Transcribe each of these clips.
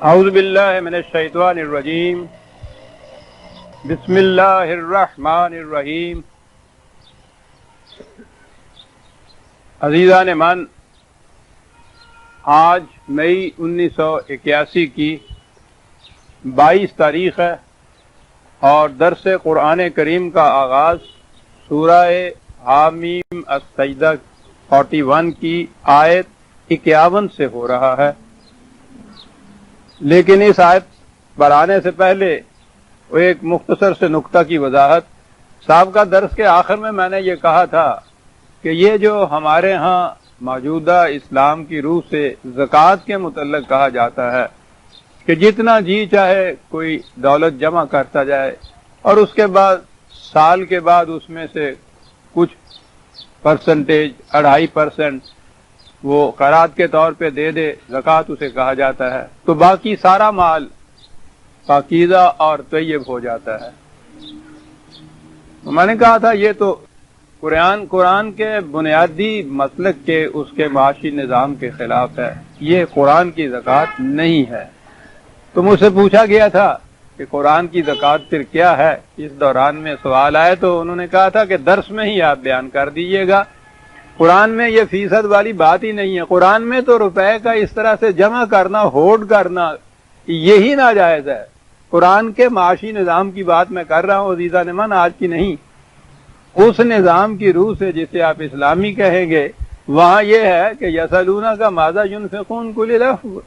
اعوذ باللہ من الشیطان الرجیم بسم اللہ الرحمن الرحیم۔ عزیزان من، آج مئی 1981 کی 22 تاریخ ہے اور درس قرآن کریم کا آغاز سورہ حامیم السجدہ 41 کی آیت 51 سے ہو رہا ہے۔ لیکن اس آیت پر آنے سے پہلے وہ ایک مختصر سے نقطہ کی وضاحت۔ سابقہ درس کے آخر میں نے یہ کہا تھا کہ یہ جو ہمارے ہاں موجودہ اسلام کی روح سے زکوٰۃ کے متعلق کہا جاتا ہے کہ جتنا جی چاہے کوئی دولت جمع کرتا جائے اور اس کے بعد سال کے بعد اس میں سے کچھ پرسنٹیج 2.5% وہ خیرات کے طور پہ دے دے، زکوٰۃ اسے کہا جاتا ہے، تو باقی سارا مال پاکیزہ اور طیب ہو جاتا ہے۔ میں نے کہا تھا یہ تو قرآن کے بنیادی مسلک کے اس کے معاشی نظام کے خلاف ہے، یہ قرآن کی زکوٰۃ نہیں ہے۔ تو مجھ سے پوچھا گیا تھا کہ قرآن کی زکوٰۃ پھر کیا ہے؟ اس دوران میں سوال آئے تو انہوں نے کہا تھا کہ درس میں ہی آپ بیان کر دیجیے گا، قرآن میں یہ فیصد والی بات ہی نہیں ہے۔ قرآن میں تو روپے کا اس طرح سے جمع کرنا، ہوڑ کرنا، یہی ناجائز ہے۔ قرآن کے معاشی نظام کی بات میں کر رہا ہوں عزیزان من، آج کی نہیں۔ اس نظام کی روح سے جسے آپ اسلامی کہیں گے، وہاں یہ ہے کہ یسألونک ماذا ینفقون قل العفو،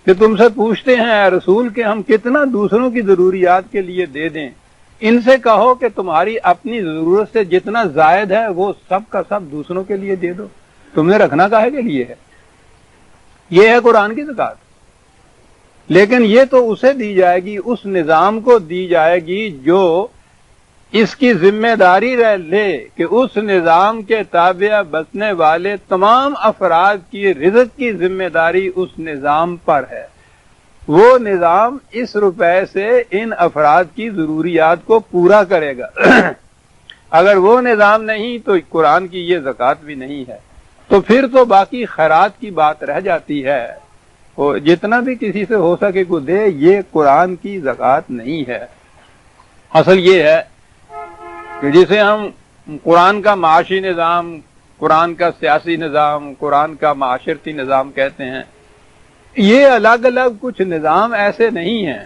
کہ تم سے پوچھتے ہیں اے رسول کہ ہم کتنا دوسروں کی ضروریات کے لیے دے دیں۔ ان سے کہو کہ تمہاری اپنی ضرورت سے جتنا زائد ہے وہ سب کا سب دوسروں کے لیے دے دو، تم نے رکھنا کاہے کے لیے ہے؟ یہ ہے قرآن کی زکوٰۃ۔ لیکن یہ تو اسے دی جائے گی، اس نظام کو دی جائے گی جو اس کی ذمہ داری لے کہ اس نظام کے تابع بسنے والے تمام افراد کی رزق کی ذمہ داری اس نظام پر ہے۔ وہ نظام اس روپے سے ان افراد کی ضروریات کو پورا کرے گا۔ اگر وہ نظام نہیں تو قرآن کی یہ زکوٰۃ بھی نہیں ہے۔ تو پھر تو باقی خیرات کی بات رہ جاتی ہے، اور جتنا بھی کسی سے ہو سکے کو دے، یہ قرآن کی زکوٰۃ نہیں ہے۔ اصل یہ ہے کہ جسے ہم قرآن کا معاشی نظام، قرآن کا سیاسی نظام، قرآن کا معاشرتی نظام کہتے ہیں، یہ الگ الگ کچھ نظام ایسے نہیں ہیں۔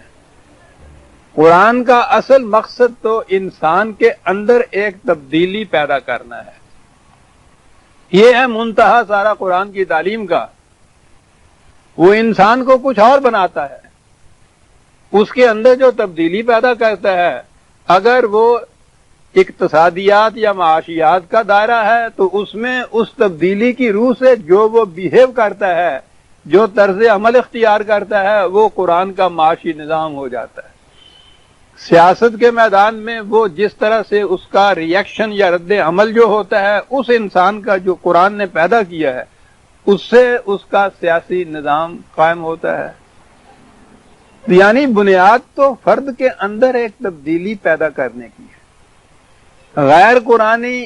قرآن کا اصل مقصد تو انسان کے اندر ایک تبدیلی پیدا کرنا ہے۔ یہ ہے منتہا سارا قرآن کی تعلیم کا۔ وہ انسان کو کچھ اور بناتا ہے، اس کے اندر جو تبدیلی پیدا کرتا ہے، اگر وہ اقتصادیات یا معاشیات کا دائرہ ہے تو اس میں اس تبدیلی کی روح سے جو وہ بیہیو کرتا ہے، جو طرز عمل اختیار کرتا ہے، وہ قرآن کا معاشی نظام ہو جاتا ہے۔ سیاست کے میدان میں وہ جس طرح سے اس کا ریئیکشن یا رد عمل جو ہوتا ہے، اس انسان کا جو قرآن نے پیدا کیا ہے، اس سے اس کا سیاسی نظام قائم ہوتا ہے۔ یعنی بنیاد تو فرد کے اندر ایک تبدیلی پیدا کرنے کی ہے۔ غیر قرآنی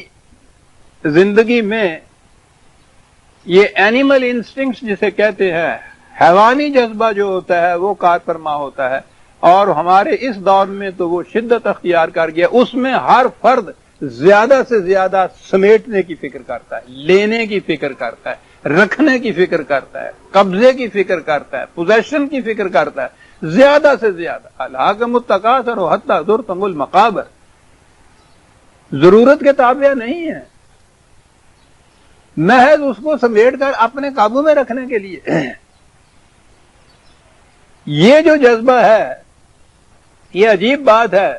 زندگی میں یہ اینیمل انسٹنکٹس جسے کہتے ہیں، حیوانی جذبہ جو ہوتا ہے وہ کار فرما ہوتا ہے، اور ہمارے اس دور میں تو وہ شدت اختیار کر گیا۔ اس میں ہر فرد زیادہ سے زیادہ سمیٹنے کی فکر کرتا ہے، لینے کی فکر کرتا ہے، رکھنے کی فکر کرتا ہے، قبضے کی فکر کرتا ہے، پوزیشن کی فکر کرتا ہے، زیادہ سے زیادہ۔ الہاکم التکاثر حتی زرتم المقابر، ضرورت کے تابع نہیں ہے، محض اس کو سمیٹ کر اپنے قابو میں رکھنے کے لیے۔ یہ جو جذبہ ہے، یہ عجیب بات ہے،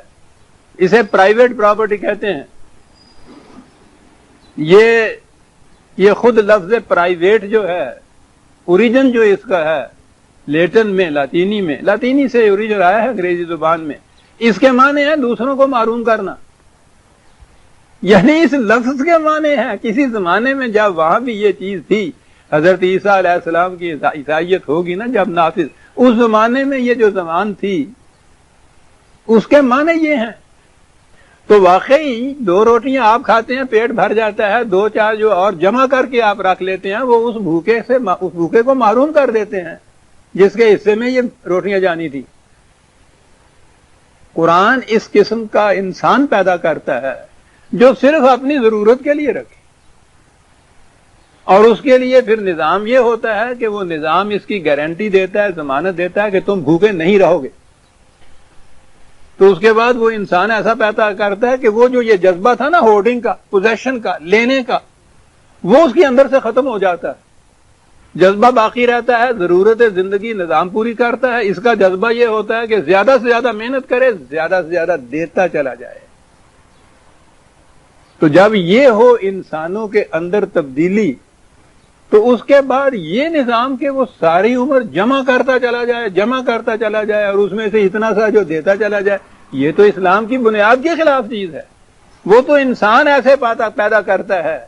اسے پرائیویٹ پراپرٹی کہتے ہیں۔ یہ خود لفظ پرائیویٹ جو ہے، اوریجن جو اس کا ہے لیٹن میں، لاطینی سے اوریجن آیا ہے انگریزی زبان میں، اس کے معنی ہے دوسروں کو محروم کرنا۔ یعنی اس لفظ کے معنی ہے کسی زمانے میں جب وہاں بھی یہ چیز تھی، حضرت عیسیٰ علیہ السلام کی عیسائیت ہوگی نا جب نافذ، اس زمانے میں یہ جو زبان تھی اس کے معنی یہ ہیں۔ تو واقعی 2 روٹیاں آپ کھاتے ہیں، پیٹ بھر جاتا ہے، 2-4 جو اور جمع کر کے آپ رکھ لیتے ہیں، وہ اس بھوکے کو محروم کر دیتے ہیں۔ جس کے حصے میں یہ روٹیاں جانی تھی. قرآن اس قسم کا انسان پیدا کرتا ہے جو صرف اپنی ضرورت کے لیے رکھے، اور اس کے لیے پھر نظام یہ ہوتا ہے کہ وہ نظام اس کی گارنٹی دیتا ہے، ضمانت دیتا ہے کہ تم بھوکے نہیں رہو گے. تو اس کے بعد وہ انسان ایسا پیدا کرتا ہے کہ وہ جو یہ جذبہ تھا نا ہورڈنگ کا، پوزیشن کا، لینے کا، وہ اس کے اندر سے ختم ہو جاتا ہے. جذبہ باقی رہتا ہے، ضرورت زندگی نظام پوری کرتا ہے. اس کا جذبہ یہ ہوتا ہے کہ زیادہ سے زیادہ محنت کرے، زیادہ سے زیادہ دیتا چلا جائے. تو جب یہ ہو انسانوں کے اندر تبدیلی، تو اس کے بعد یہ نظام کہ وہ ساری عمر جمع کرتا چلا جائے، جمع کرتا چلا جائے، اور اس میں سے اتنا سا جو دیتا چلا جائے، یہ تو اسلام کی بنیاد کے خلاف چیز ہے. وہ تو انسان ایسے پیدا کرتا ہے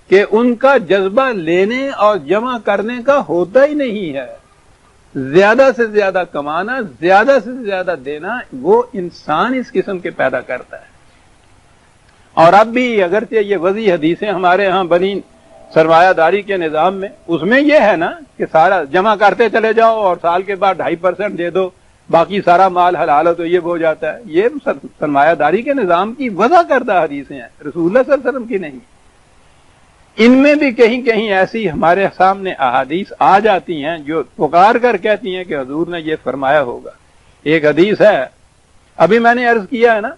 کہ ان کا جذبہ لینے اور جمع کرنے کا ہوتا ہی نہیں ہے. زیادہ سے زیادہ کمانا، زیادہ سے زیادہ دینا، وہ انسان اس قسم کے پیدا کرتا ہے. اور اب بھی اگرچہ یہ وضع حدیثیں ہمارے ہاں بنی سرمایہ داری کے نظام میں، اس میں یہ ہے نا کہ سارا جمع کرتے چلے جاؤ اور سال کے بعد 2.5% دے دو، باقی سارا مال حلال تو یہ ہو جاتا ہے. یہ سرمایہ داری کے نظام کی وضع کردہ حدیثیں ہیں، رسول اللہ صلی اللہ علیہ وسلم کی نہیں. ان میں بھی کہیں کہیں ایسی ہمارے سامنے احادیث آ جاتی ہیں جو پکار کر کہتی ہیں کہ حضور نے یہ فرمایا ہوگا. ایک حدیث ہے، ابھی میں نے عرض کیا ہے نا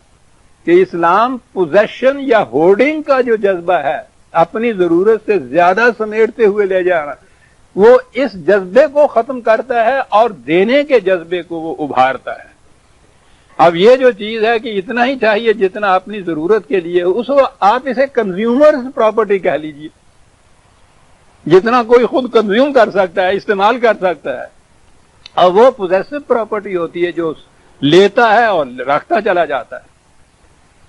کہ اسلام پوزیشن یا ہورڈنگ کا جو جذبہ ہے، اپنی ضرورت سے زیادہ سمیٹتے ہوئے لے جانا، وہ اس جذبے کو ختم کرتا ہے اور دینے کے جذبے کو وہ ابھارتا ہے. اب یہ جو چیز ہے کہ اتنا ہی چاہیے جتنا اپنی ضرورت کے لیے، اس کو آپ اسے کنزیومر پراپرٹی کہہ لیجیے، جتنا کوئی خود کنزیوم کر سکتا ہے، استعمال کر سکتا ہے. اور وہ پوزیسو پراپرٹی ہوتی ہے جو لیتا ہے اور رکھتا چلا جاتا ہے.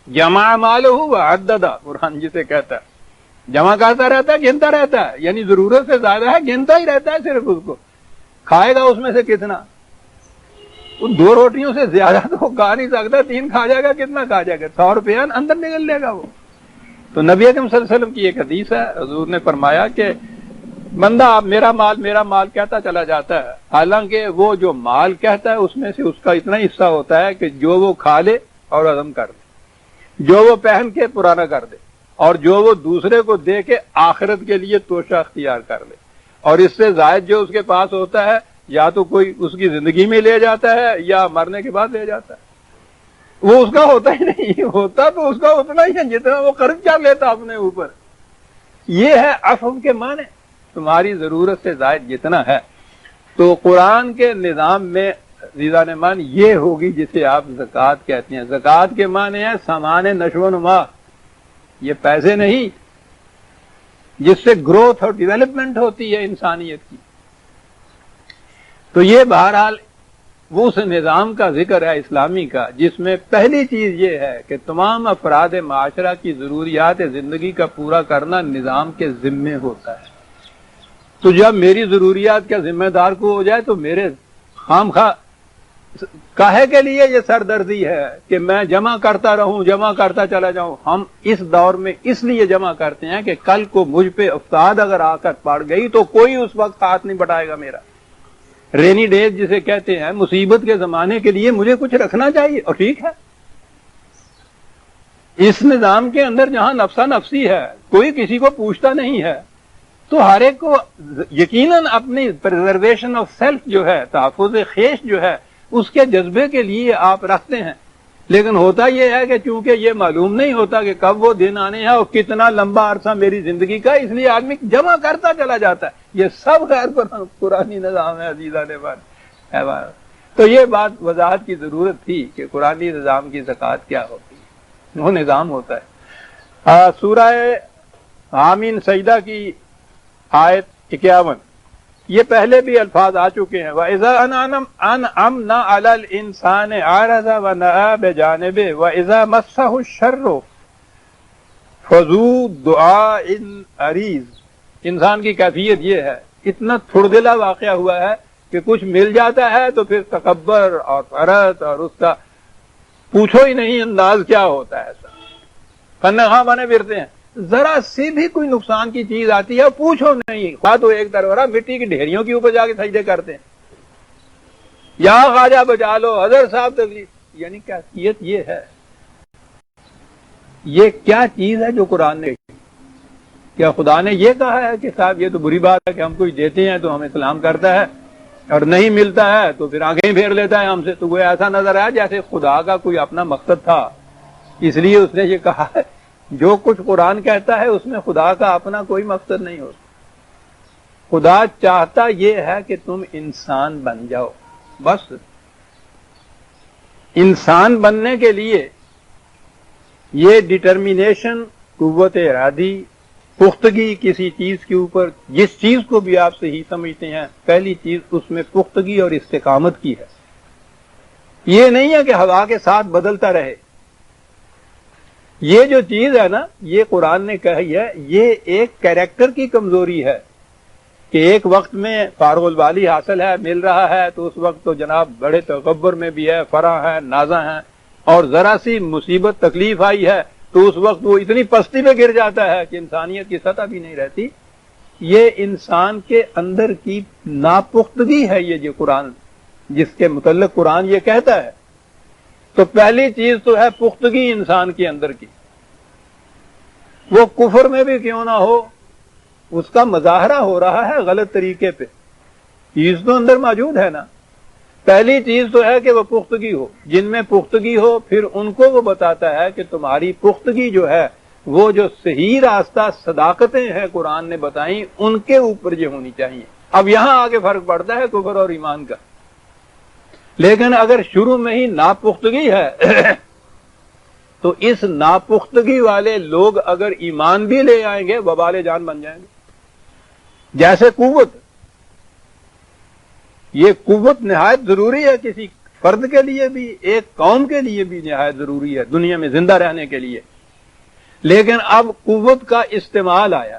جمع مالہ وعددہ، قرآن جسے کہتا ہے، جمع کرتا رہتا ہے، گنتا رہتا ہے، یعنی ضرورت سے زیادہ ہے، گنتا ہی رہتا ہے صرف اس کو. کھائے گا اس میں سے کتنا؟ 2 روٹیوں سے زیادہ تو کھا نہیں سکتا، 3 کھا جائے گا، کتنا کھا جائے گا؟ 100 روپیہ اندر نکل لے گا وہ. تو نبی اکرم صلی اللہ علیہ وسلم کی ایک حدیث ہے، حضور نے فرمایا کہ بندہ آپ میرا مال کہتا چلا جاتا ہے، حالانکہ وہ جو مال کہتا ہے اس میں سے اس کا اتنا حصہ ہوتا ہے کہ جو وہ کھا لے اور ہضم کر لے، جو وہ پہن کے پرانا کر دے، اور جو وہ دوسرے کو دے کے آخرت کے لیے توشہ اختیار کر لے. اور اس سے زائد جو اس کے پاس ہوتا ہے، یا تو کوئی اس کی زندگی میں لے جاتا ہے یا مرنے کے بعد لے جاتا ہے. وہ اس کا ہوتا ہی نہیں، ہوتا تو اس کا اتنا ہی ہے جتنا وہ قرض کر لیتا اپنے اوپر. یہ ہے عفو کے معنی، تمہاری ضرورت سے زائد جتنا ہے. تو قرآن کے نظام میں عزیزان مان یہ ہوگی جسے آپ زکوٰۃ کہتے ہیں. زکوٰۃ کے معنی ہے سامان نشو و نما، یہ پیسے نہیں، جس سے گروتھ اور ڈیولپمنٹ ہوتی ہے انسانیت کی. تو یہ بہرحال وہ اس نظام کا ذکر ہے اسلامی کا، جس میں پہلی چیز یہ ہے کہ تمام افراد معاشرہ کی ضروریات زندگی کا پورا کرنا نظام کے ذمے ہوتا ہے. تو جب میری ضروریات کا ذمہ دار کو ہو جائے تو میرے خام خواہ کاہے کے لیے یہ سردردی ہے کہ میں جمع کرتا رہوں، جمع کرتا چلا جاؤں. ہم اس دور میں اس لیے جمع کرتے ہیں کہ کل کو مجھ پہ افتاد اگر آ کر پڑ گئی تو کوئی اس وقت ہاتھ نہیں بٹائے گا میرا. رینی ڈیز جسے کہتے ہیں، مصیبت کے زمانے کے لیے مجھے کچھ رکھنا چاہیے. اور ٹھیک ہے، اس نظام کے اندر جہاں نفسا نفسی ہے، کوئی کسی کو پوچھتا نہیں ہے، تو ہر ایک کو یقیناً اپنی پریزرویشن آف سیلف جو ہے، تحفظ خیش جو ہے، اس کے جذبے کے لیے آپ رکھتے ہیں. لیکن ہوتا یہ ہے کہ چونکہ یہ معلوم نہیں ہوتا کہ کب وہ دن آنے ہیں اور کتنا لمبا عرصہ میری زندگی کا، اس لیے آدمی جمع کرتا چلا جاتا ہے. یہ سب غیر قرآنی نظام ہے عزیزان بات. تو یہ بات وضاحت کی ضرورت تھی کہ قرآنی نظام کی زکوٰۃ کیا ہوتی ہے، وہ نظام ہوتا ہے. سورہ حامیم سجدہ کی آیت 51، یہ پہلے بھی الفاظ آ چکے ہیں. وَإِذَا أَنْعَمْنَا عَلَى الْإِنسَانِ أَعْرَضَ وَنَأَىٰ بِجَانِبِهِ وَإِذَا مَسَّهُ الشَّرُّ فَذُو دُعَاءٍ عَرِيضٍ. انسان کی کیفیت یہ ہے، اتنا تھڑدلا واقعہ ہوا ہے کہ کچھ مل جاتا ہے تو پھر تکبر اور فرت اور اس کا پوچھو ہی نہیں انداز کیا ہوتا ہے. ایسا فن خواہ بنے پھرتے ہیں، ذرا سی بھی کوئی نقصان کی چیز آتی ہے پوچھو نہیں. خواہ تو ایک طرف مٹی کی ڈھیریوں کے اوپر جا کے سجدے کرتے ہیں، یا خواجہ بچا لو، حضرت صاحب تکلیف، یعنی کیفیت یہ ہے. یہ کیا چیز ہے جو قرآن نے، کیا خدا نے یہ کہا ہے کہ صاحب یہ تو بری بات ہے کہ ہم کچھ دیتے ہیں تو ہمیں سلام کرتا ہے اور نہیں ملتا ہے تو پھر آنکھیں پھیر لیتا ہے ہم سے؟ تو وہ ایسا نظر آیا جیسے خدا کا کوئی اپنا مقصد تھا، اس لیے اس نے یہ کہا ہے. جو کچھ قرآن کہتا ہے اس میں خدا کا اپنا کوئی مقصد نہیں ہوتا. خدا چاہتا یہ ہے کہ تم انسان بن جاؤ، بس. انسان بننے کے لیے یہ ڈٹرمینیشن، قوت ارادی، پختگی کسی چیز کے اوپر، جس چیز کو بھی آپ صحیح سمجھتے ہیں، پہلی چیز اس میں پختگی اور استقامت کی ہے. یہ نہیں ہے کہ ہوا کے ساتھ بدلتا رہے. یہ جو چیز ہے نا، یہ قرآن نے کہی ہے، یہ ایک کیریکٹر کی کمزوری ہے کہ ایک وقت میں فارغ البالی حاصل ہے، مل رہا ہے، تو اس وقت تو جناب بڑے تکبر میں بھی ہے، فرح ہے، نازاں ہے، اور ذرا سی مصیبت تکلیف آئی ہے تو اس وقت وہ اتنی پستی پہ گر جاتا ہے کہ انسانیت کی سطح بھی نہیں رہتی. یہ انسان کے اندر کی ناپختگی ہے، یہ جو قرآن، جس کے متعلق قرآن یہ کہتا ہے. تو پہلی چیز تو ہے پختگی انسان کے اندر کی. وہ کفر میں بھی کیوں نہ ہو، اس کا مظاہرہ ہو رہا ہے غلط طریقے پہ، چیز تو اندر موجود ہے نا. پہلی چیز تو ہے کہ وہ پختگی ہو. جن میں پختگی ہو پھر ان کو وہ بتاتا ہے کہ تمہاری پختگی جو ہے، وہ جو صحیح راستہ صداقتیں ہیں قرآن نے بتائیں، ان کے اوپر یہ ہونی چاہیے. اب یہاں آگے فرق پڑتا ہے کفر اور ایمان کا. لیکن اگر شروع میں ہی ناپختگی ہے تو اس ناپختگی والے لوگ اگر ایمان بھی لے آئیں گے وبال جان بن جائیں گے. جیسے قوت، یہ قوت نہایت ضروری ہے کسی فرد کے لیے بھی، ایک قوم کے لیے بھی نہایت ضروری ہے دنیا میں زندہ رہنے کے لیے. لیکن اب قوت کا استعمال آیا.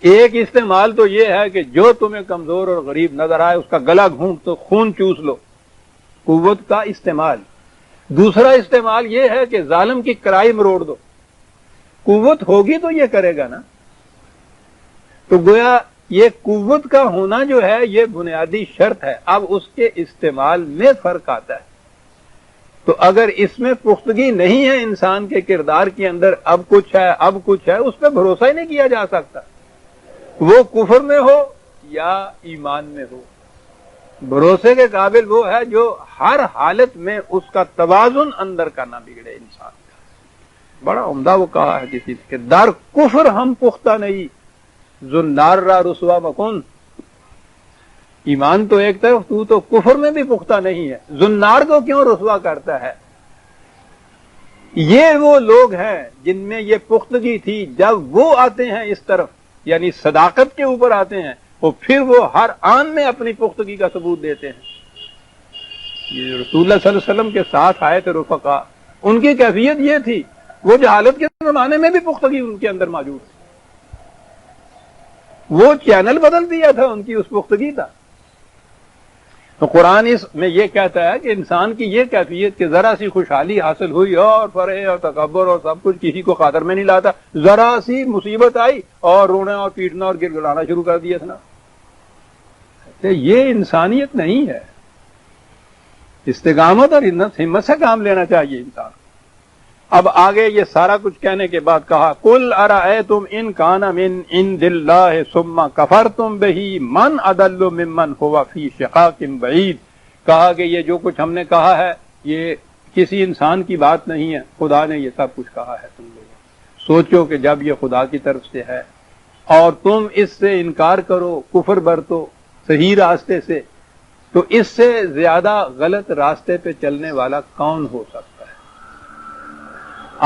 ایک استعمال تو یہ ہے کہ جو تمہیں کمزور اور غریب نظر آئے اس کا گلا گھونٹ تو خون چوس لو، قوت کا استعمال. دوسرا استعمال یہ ہے کہ ظالم کی کرائی مروڑ دو. قوت ہوگی تو یہ کرے گا نا. تو گویا یہ قوت کا ہونا جو ہے یہ بنیادی شرط ہے. اب اس کے استعمال میں فرق آتا ہے. تو اگر اس میں پختگی نہیں ہے انسان کے کردار کے اندر، اب کچھ ہے اب کچھ ہے، اس پہ بھروسہ ہی نہیں کیا جا سکتا. وہ کفر میں ہو یا ایمان میں ہو، بھروسے کے قابل وہ ہے جو ہر حالت میں اس کا توازن اندر کا نہ بگڑے انسان کا. بڑا عمدہ وہ کہا ہے کسی کے، در کفر ہم پختہ نہیں، زنار را رسوا مکن. ایمان تو ایک طرف، تو کفر میں بھی پختہ نہیں ہے، زنار کو کیوں رسوا کرتا ہے؟ یہ وہ لوگ ہیں جن میں یہ پختگی تھی. جب وہ آتے ہیں اس طرف، یعنی صداقت کے اوپر آتے ہیں، اور پھر وہ ہر آن میں اپنی پختگی کا ثبوت دیتے ہیں. یہ رسول اللہ صلی اللہ علیہ وسلم کے ساتھ آئے تھے رفقا، ان کی کیفیت یہ تھی، وہ جہالت کے زمانے میں بھی پختگی ان کے اندر موجود تھی. وہ چینل بدل دیا تھا ان کی اس پختگی کا. تو قرآن اس میں یہ کہتا ہے کہ انسان کی یہ کیفیت کہ ذرا سی خوشحالی حاصل ہوئی اور فرح اور تکبر اور سب کچھ کسی کو خاطر میں نہیں لاتا، ذرا سی مصیبت آئی اور رونا اور پیٹنا اور گر گڑانا شروع کر دیا تھا. یہ انسانیت نہیں ہے. استقامت اور ہمت سے کام لینا چاہیے انسان. اب آگے یہ سارا کچھ کہنے کے بعد کہا، قل ارأیتم ان کان من عند اللہ ثم کفرتم بہ من اضل ممن هو فی شقاق بعید. کہا کہ یہ جو کچھ ہم نے کہا ہے یہ کسی انسان کی بات نہیں ہے، خدا نے یہ سب کچھ کہا ہے. تم لوگ سوچو کہ جب یہ خدا کی طرف سے ہے اور تم اس سے انکار کرو، کفر برتو صحیح راستے سے، تو اس سے زیادہ غلط راستے پہ چلنے والا کون ہو سکتا ہے؟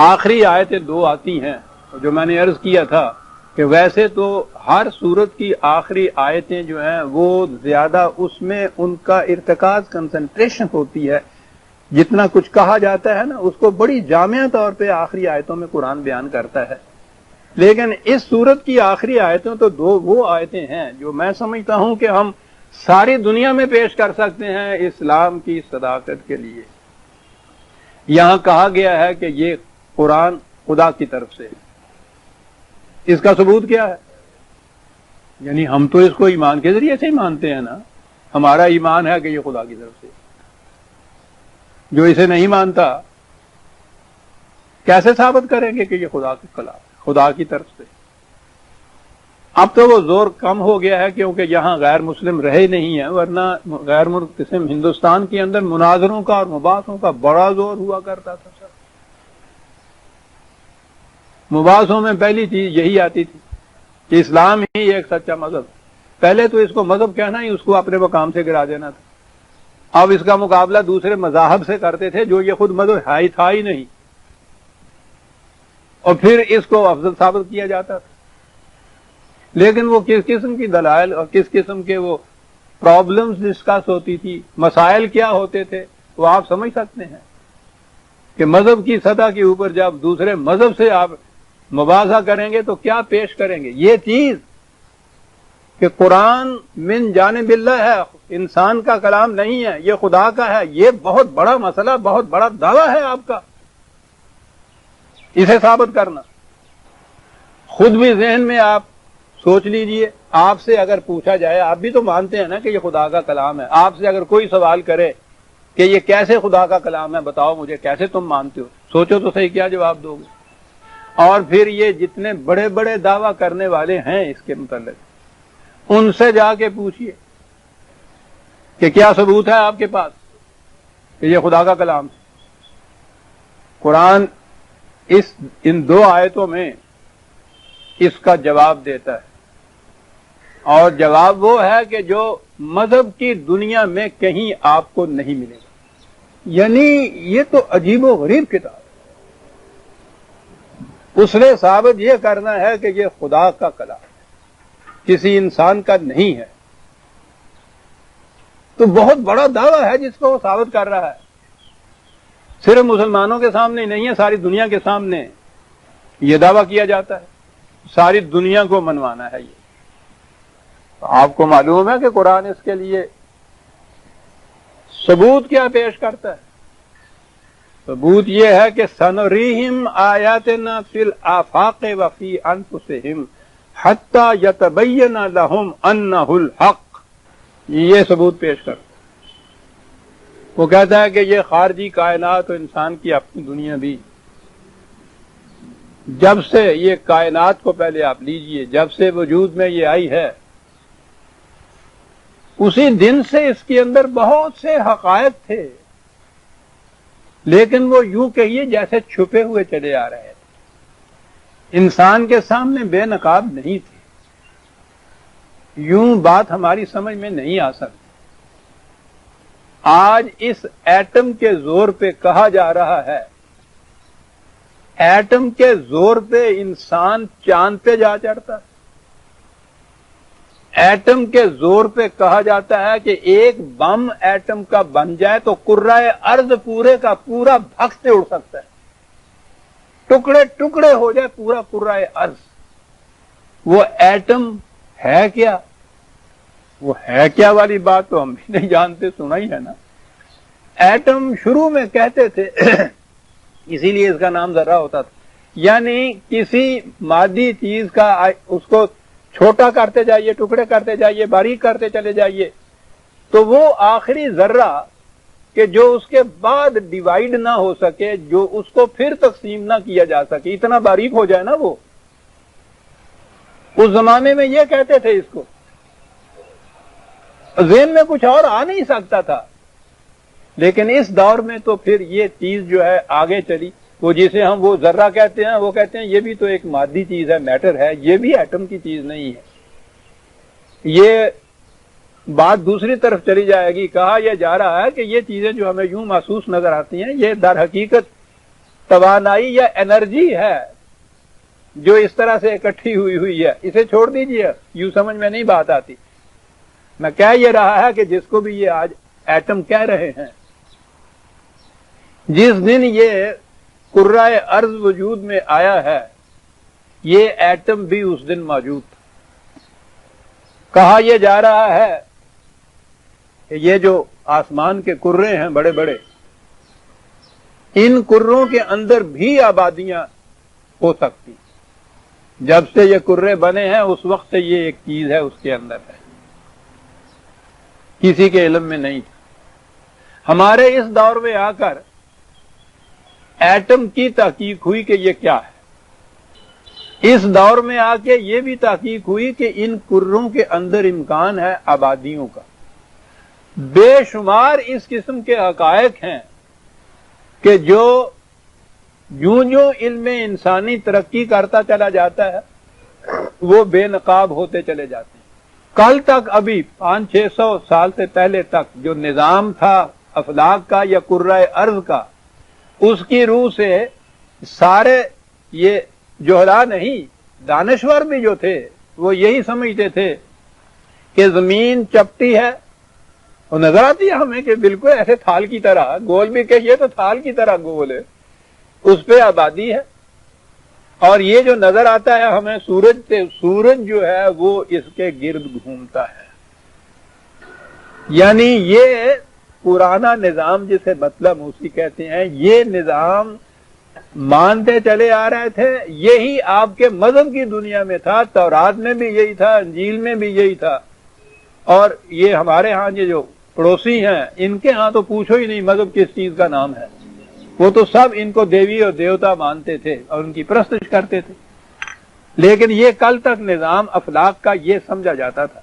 آخری آیتیں دو آتی ہیں جو میں نے عرض کیا تھا کہ ویسے تو ہر سورت کی آخری آیتیں جو ہیں وہ زیادہ اس میں ان کا ارتکاز کنسنٹریشن ہوتی ہے. جتنا کچھ کہا جاتا ہے نا اس کو بڑی جامع طور پہ آخری آیتوں میں قرآن بیان کرتا ہے. لیکن اس سورت کی آخری آیتیں تو دو وہ آیتیں ہیں جو میں سمجھتا ہوں کہ ہم ساری دنیا میں پیش کر سکتے ہیں اسلام کی صداقت کے لیے. یہاں کہا گیا ہے کہ یہ قرآن خدا کی طرف سے. اس کا ثبوت کیا ہے؟ یعنی ہم تو اس کو ایمان کے ذریعے سے ہی مانتے ہیں نا. ہمارا ایمان ہے کہ یہ خدا کی طرف سے. جو اسے نہیں مانتا کیسے ثابت کریں گے کہ یہ خدا کے کلام ہے، خدا کی طرف سے؟ اب تو وہ زور کم ہو گیا ہے کیونکہ یہاں غیر مسلم رہے نہیں ہیں، ورنہ غیر قسم ہندوستان کے اندر مناظروں کا اور مباحثوں کا بڑا زور ہوا کرتا تھا. سر مباحثوں میں پہلی چیز یہی آتی تھی کہ اسلام ہی ایک سچا مذہب. پہلے تو اس کو مذہب کہنا ہی اس کو اپنے مقام سے گرا دینا تھا. اب اس کا مقابلہ دوسرے مذاہب سے کرتے تھے جو یہ خود مذہب ہے تھا ہی نہیں، اور پھر اس کو افضل ثابت کیا جاتا تھا. لیکن وہ کس قسم کی دلائل اور کس قسم کے وہ پرابلمز ڈسکس ہوتی تھی، مسائل کیا ہوتے تھے، وہ آپ سمجھ سکتے ہیں کہ مذہب کی سطح کے اوپر جب دوسرے مذہب سے آپ مباحثہ کریں گے تو کیا پیش کریں گے. یہ چیز کہ قرآن من جانب اللہ ہے، انسان کا کلام نہیں ہے، یہ خدا کا ہے، یہ بہت بڑا مسئلہ، بہت بڑا دعویٰ ہے آپ کا. اسے ثابت کرنا خود بھی ذہن میں آپ سوچ لیجئے. آپ سے اگر پوچھا جائے، آپ بھی تو مانتے ہیں نا کہ یہ خدا کا کلام ہے، آپ سے اگر کوئی سوال کرے کہ یہ کیسے خدا کا کلام ہے، بتاؤ مجھے کیسے تم مانتے ہو، سوچو تو صحیح کیا جواب دو گے. اور پھر یہ جتنے بڑے بڑے دعویٰ کرنے والے ہیں اس کے متعلق، ان سے جا کے پوچھئے کہ کیا ثبوت ہے آپ کے پاس کہ یہ خدا کا کلام ہے. قرآن ان دو آیتوں میں اس کا جواب دیتا ہے، اور جواب وہ ہے کہ جو مذہب کی دنیا میں کہیں آپ کو نہیں ملے گا. یعنی یہ تو عجیب و غریب کتاب ہے. اس نے ثابت یہ کرنا ہے کہ یہ خدا کا کلام ہے، کسی انسان کا نہیں ہے. تو بہت بڑا دعویٰ ہے جس کو وہ ثابت کر رہا ہے. صرف مسلمانوں کے سامنے نہیں ہے، ساری دنیا کے سامنے یہ دعویٰ کیا جاتا ہے. ساری دنیا کو منوانا ہے. یہ آپ کو معلوم ہے کہ قرآن اس کے لیے ثبوت کیا پیش کرتا ہے. ثبوت یہ ہے کہ سنریہم آیاتنا فی الآفاق وفی انفسہم حتی یتبین لہم انہ الحق. یہ ثبوت پیش کرتا ہے. وہ کہتا ہے کہ یہ خارجی کائنات و انسان کی اپنی دنیا بھی، جب سے یہ کائنات کو پہلے آپ لیجئے، جب سے وجود میں یہ آئی ہے، اسی دن سے اس کے اندر بہت سے حقائق تھے، لیکن وہ یوں کہیے جیسے چھپے ہوئے چلے آ رہے تھے، انسان کے سامنے بے نقاب نہیں تھے. یوں بات ہماری سمجھ میں نہیں آ سکتی. آج اس ایٹم کے زور پہ کہا جا رہا ہے، ایٹم کے زور پہ انسان چاند پہ جا چڑھتا ہے. ایٹم کے زور پہ کہا جاتا ہے کہ ایک بم ایٹم کا بن جائے تو کرۂ ارض پورے کا پورا بھگتے اڑ سکتا ہے، ٹکڑے ٹکڑے ہو جائے پورا کرۂ ارض. وہ ایٹم ہے کیا؟ وہ ہے کیا والی بات تو ہم بھی نہیں جانتے، سنا ہی ہے نا. ایٹم شروع میں کہتے تھے اسی لیے اس کا نام ذرہ ہوتا تھا، یعنی کسی مادی چیز کا اس کو چھوٹا کرتے جائیے، ٹکڑے کرتے جائیے، باریک کرتے چلے جائیے، تو وہ آخری ذرہ کہ جو اس کے بعد ڈیوائیڈ نہ ہو سکے، جو اس کو پھر تقسیم نہ کیا جا سکے، اتنا باریک ہو جائے نا وہ. اس زمانے میں یہ کہتے تھے. اس کو ذہن میں کچھ اور آ نہیں سکتا تھا. لیکن اس دور میں تو پھر یہ چیز جو ہے آگے چلی. وہ جسے ہم وہ ذرہ کہتے ہیں، وہ کہتے ہیں یہ بھی تو ایک مادی چیز ہے، میٹر ہے، یہ بھی ایٹم کی چیز نہیں ہے. یہ بات دوسری طرف چلی جائے گی. کہا یہ جا رہا ہے کہ یہ چیزیں جو ہمیں یوں محسوس نظر آتی ہیں، یہ در حقیقت توانائی یا انرجی ہے جو اس طرح سے اکٹھی ہوئی ہے. اسے چھوڑ دیجئے، یوں سمجھ میں نہیں بات آتی. میں کہہ یہ رہا ہے کہ جس کو بھی یہ آج ایٹم کہہ رہے ہیں، جس دن یہ کرۂ ارض وجود میں آیا ہے، یہ ایٹم بھی اس دن موجود تھا. کہا یہ جا رہا ہے کہ یہ جو آسمان کے کرے ہیں بڑے بڑے، ان کروں کے اندر بھی آبادیاں ہو سکتی. جب سے یہ کرے بنے ہیں اس وقت سے یہ ایک چیز ہے اس کے اندر ہے. کسی کے علم میں نہیں تھا۔ ہمارے اس دور میں آ کر ایٹم کی تحقیق ہوئی کہ یہ کیا ہے۔ اس دور میں آ کے یہ بھی تحقیق ہوئی کہ ان کروں کے اندر امکان ہے آبادیوں کا۔ بے شمار اس قسم کے حقائق ہیں کہ جو یوں علم انسانی ترقی کرتا چلا جاتا ہے وہ بے نقاب ہوتے چلے جاتے ہیں۔ کل تک ابھی 500-600 سال سے پہلے تک جو نظام تھا افلاک کا یا کرۂ ارض کا، اس کی روح سے سارے یہ جوہلا نہیں، دانشور بھی جو تھے وہ یہی سمجھتے تھے کہ زمین چپٹی ہے، اور نظر آتی ہے ہمیں کہ بالکل ایسے تھال کی طرح، گول بھی کہیے تو تھال کی طرح گول ہے، اس پہ آبادی ہے۔ اور یہ جو نظر آتا ہے ہمیں سورج سے، سورج جو ہے وہ اس کے گرد گھومتا ہے۔ یعنی یہ پرانا نظام جسے مطلب موسی کہتے ہیں، یہ نظام مانتے چلے آ رہے تھے، یہی آپ کے مذہب کی دنیا میں تھا، تورات میں بھی یہی تھا، انجیل میں بھی یہی تھا، اور یہ ہمارے ہاں یہ جو پڑوسی ہیں ان کے ہاں تو پوچھو ہی نہیں مذہب کس چیز کا نام ہے، وہ تو سب ان کو دیوی اور دیوتا مانتے تھے اور ان کی پرستش کرتے تھے۔ لیکن یہ کل تک نظام افلاک کا یہ سمجھا جاتا تھا۔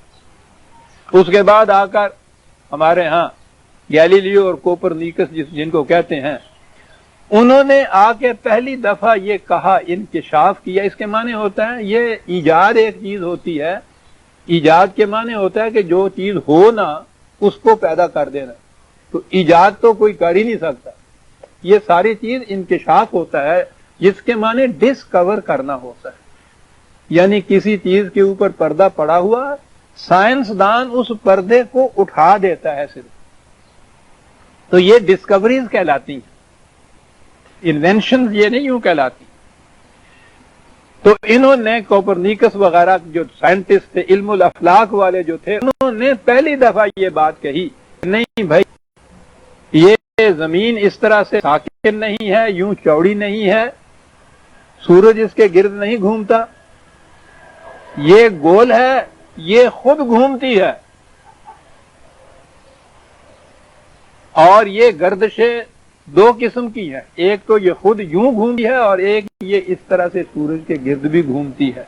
اس کے بعد آ کر ہمارے ہاں گیلیلیو اور کوپرنیکس جن کو کہتے ہیں، انہوں نے آ کے پہلی دفعہ یہ کہا، انکشاف کیا۔ اس کے معنی ہوتا ہے یہ ایجاد ایک چیز ہوتی ہے، ایجاد کے معنی ہوتا ہے کہ جو چیز ہو نہ اس کو پیدا کر دینا، تو ایجاد تو کوئی کر ہی نہیں سکتا، یہ ساری چیز انکشاف ہوتا ہے، جس کے معنی ڈسکور کرنا ہوتا ہے۔ یعنی کسی چیز کے اوپر پردہ پڑا ہوا، سائنسدان اس پردے کو اٹھا دیتا ہے صرف، تو یہ ڈسکوریز کہلاتی ہیں، انوینشنز یہ نہیں یوں کہلاتی۔ تو انہوں نے کوپرنیکس وغیرہ جو سائنٹسٹ تھے، علم الافلاک والے جو تھے، انہوں نے پہلی دفعہ یہ بات کہی، نہیں بھائی یہ زمین اس طرح سے ساکن نہیں ہے، یوں چوڑی نہیں ہے، سورج اس کے گرد نہیں گھومتا، یہ گول ہے، یہ خود گھومتی ہے، اور یہ گردشیں دو قسم کی ہیں، ایک تو یہ خود یوں گھومتی ہے اور ایک یہ اس طرح سے سورج کے گرد بھی گھومتی ہے۔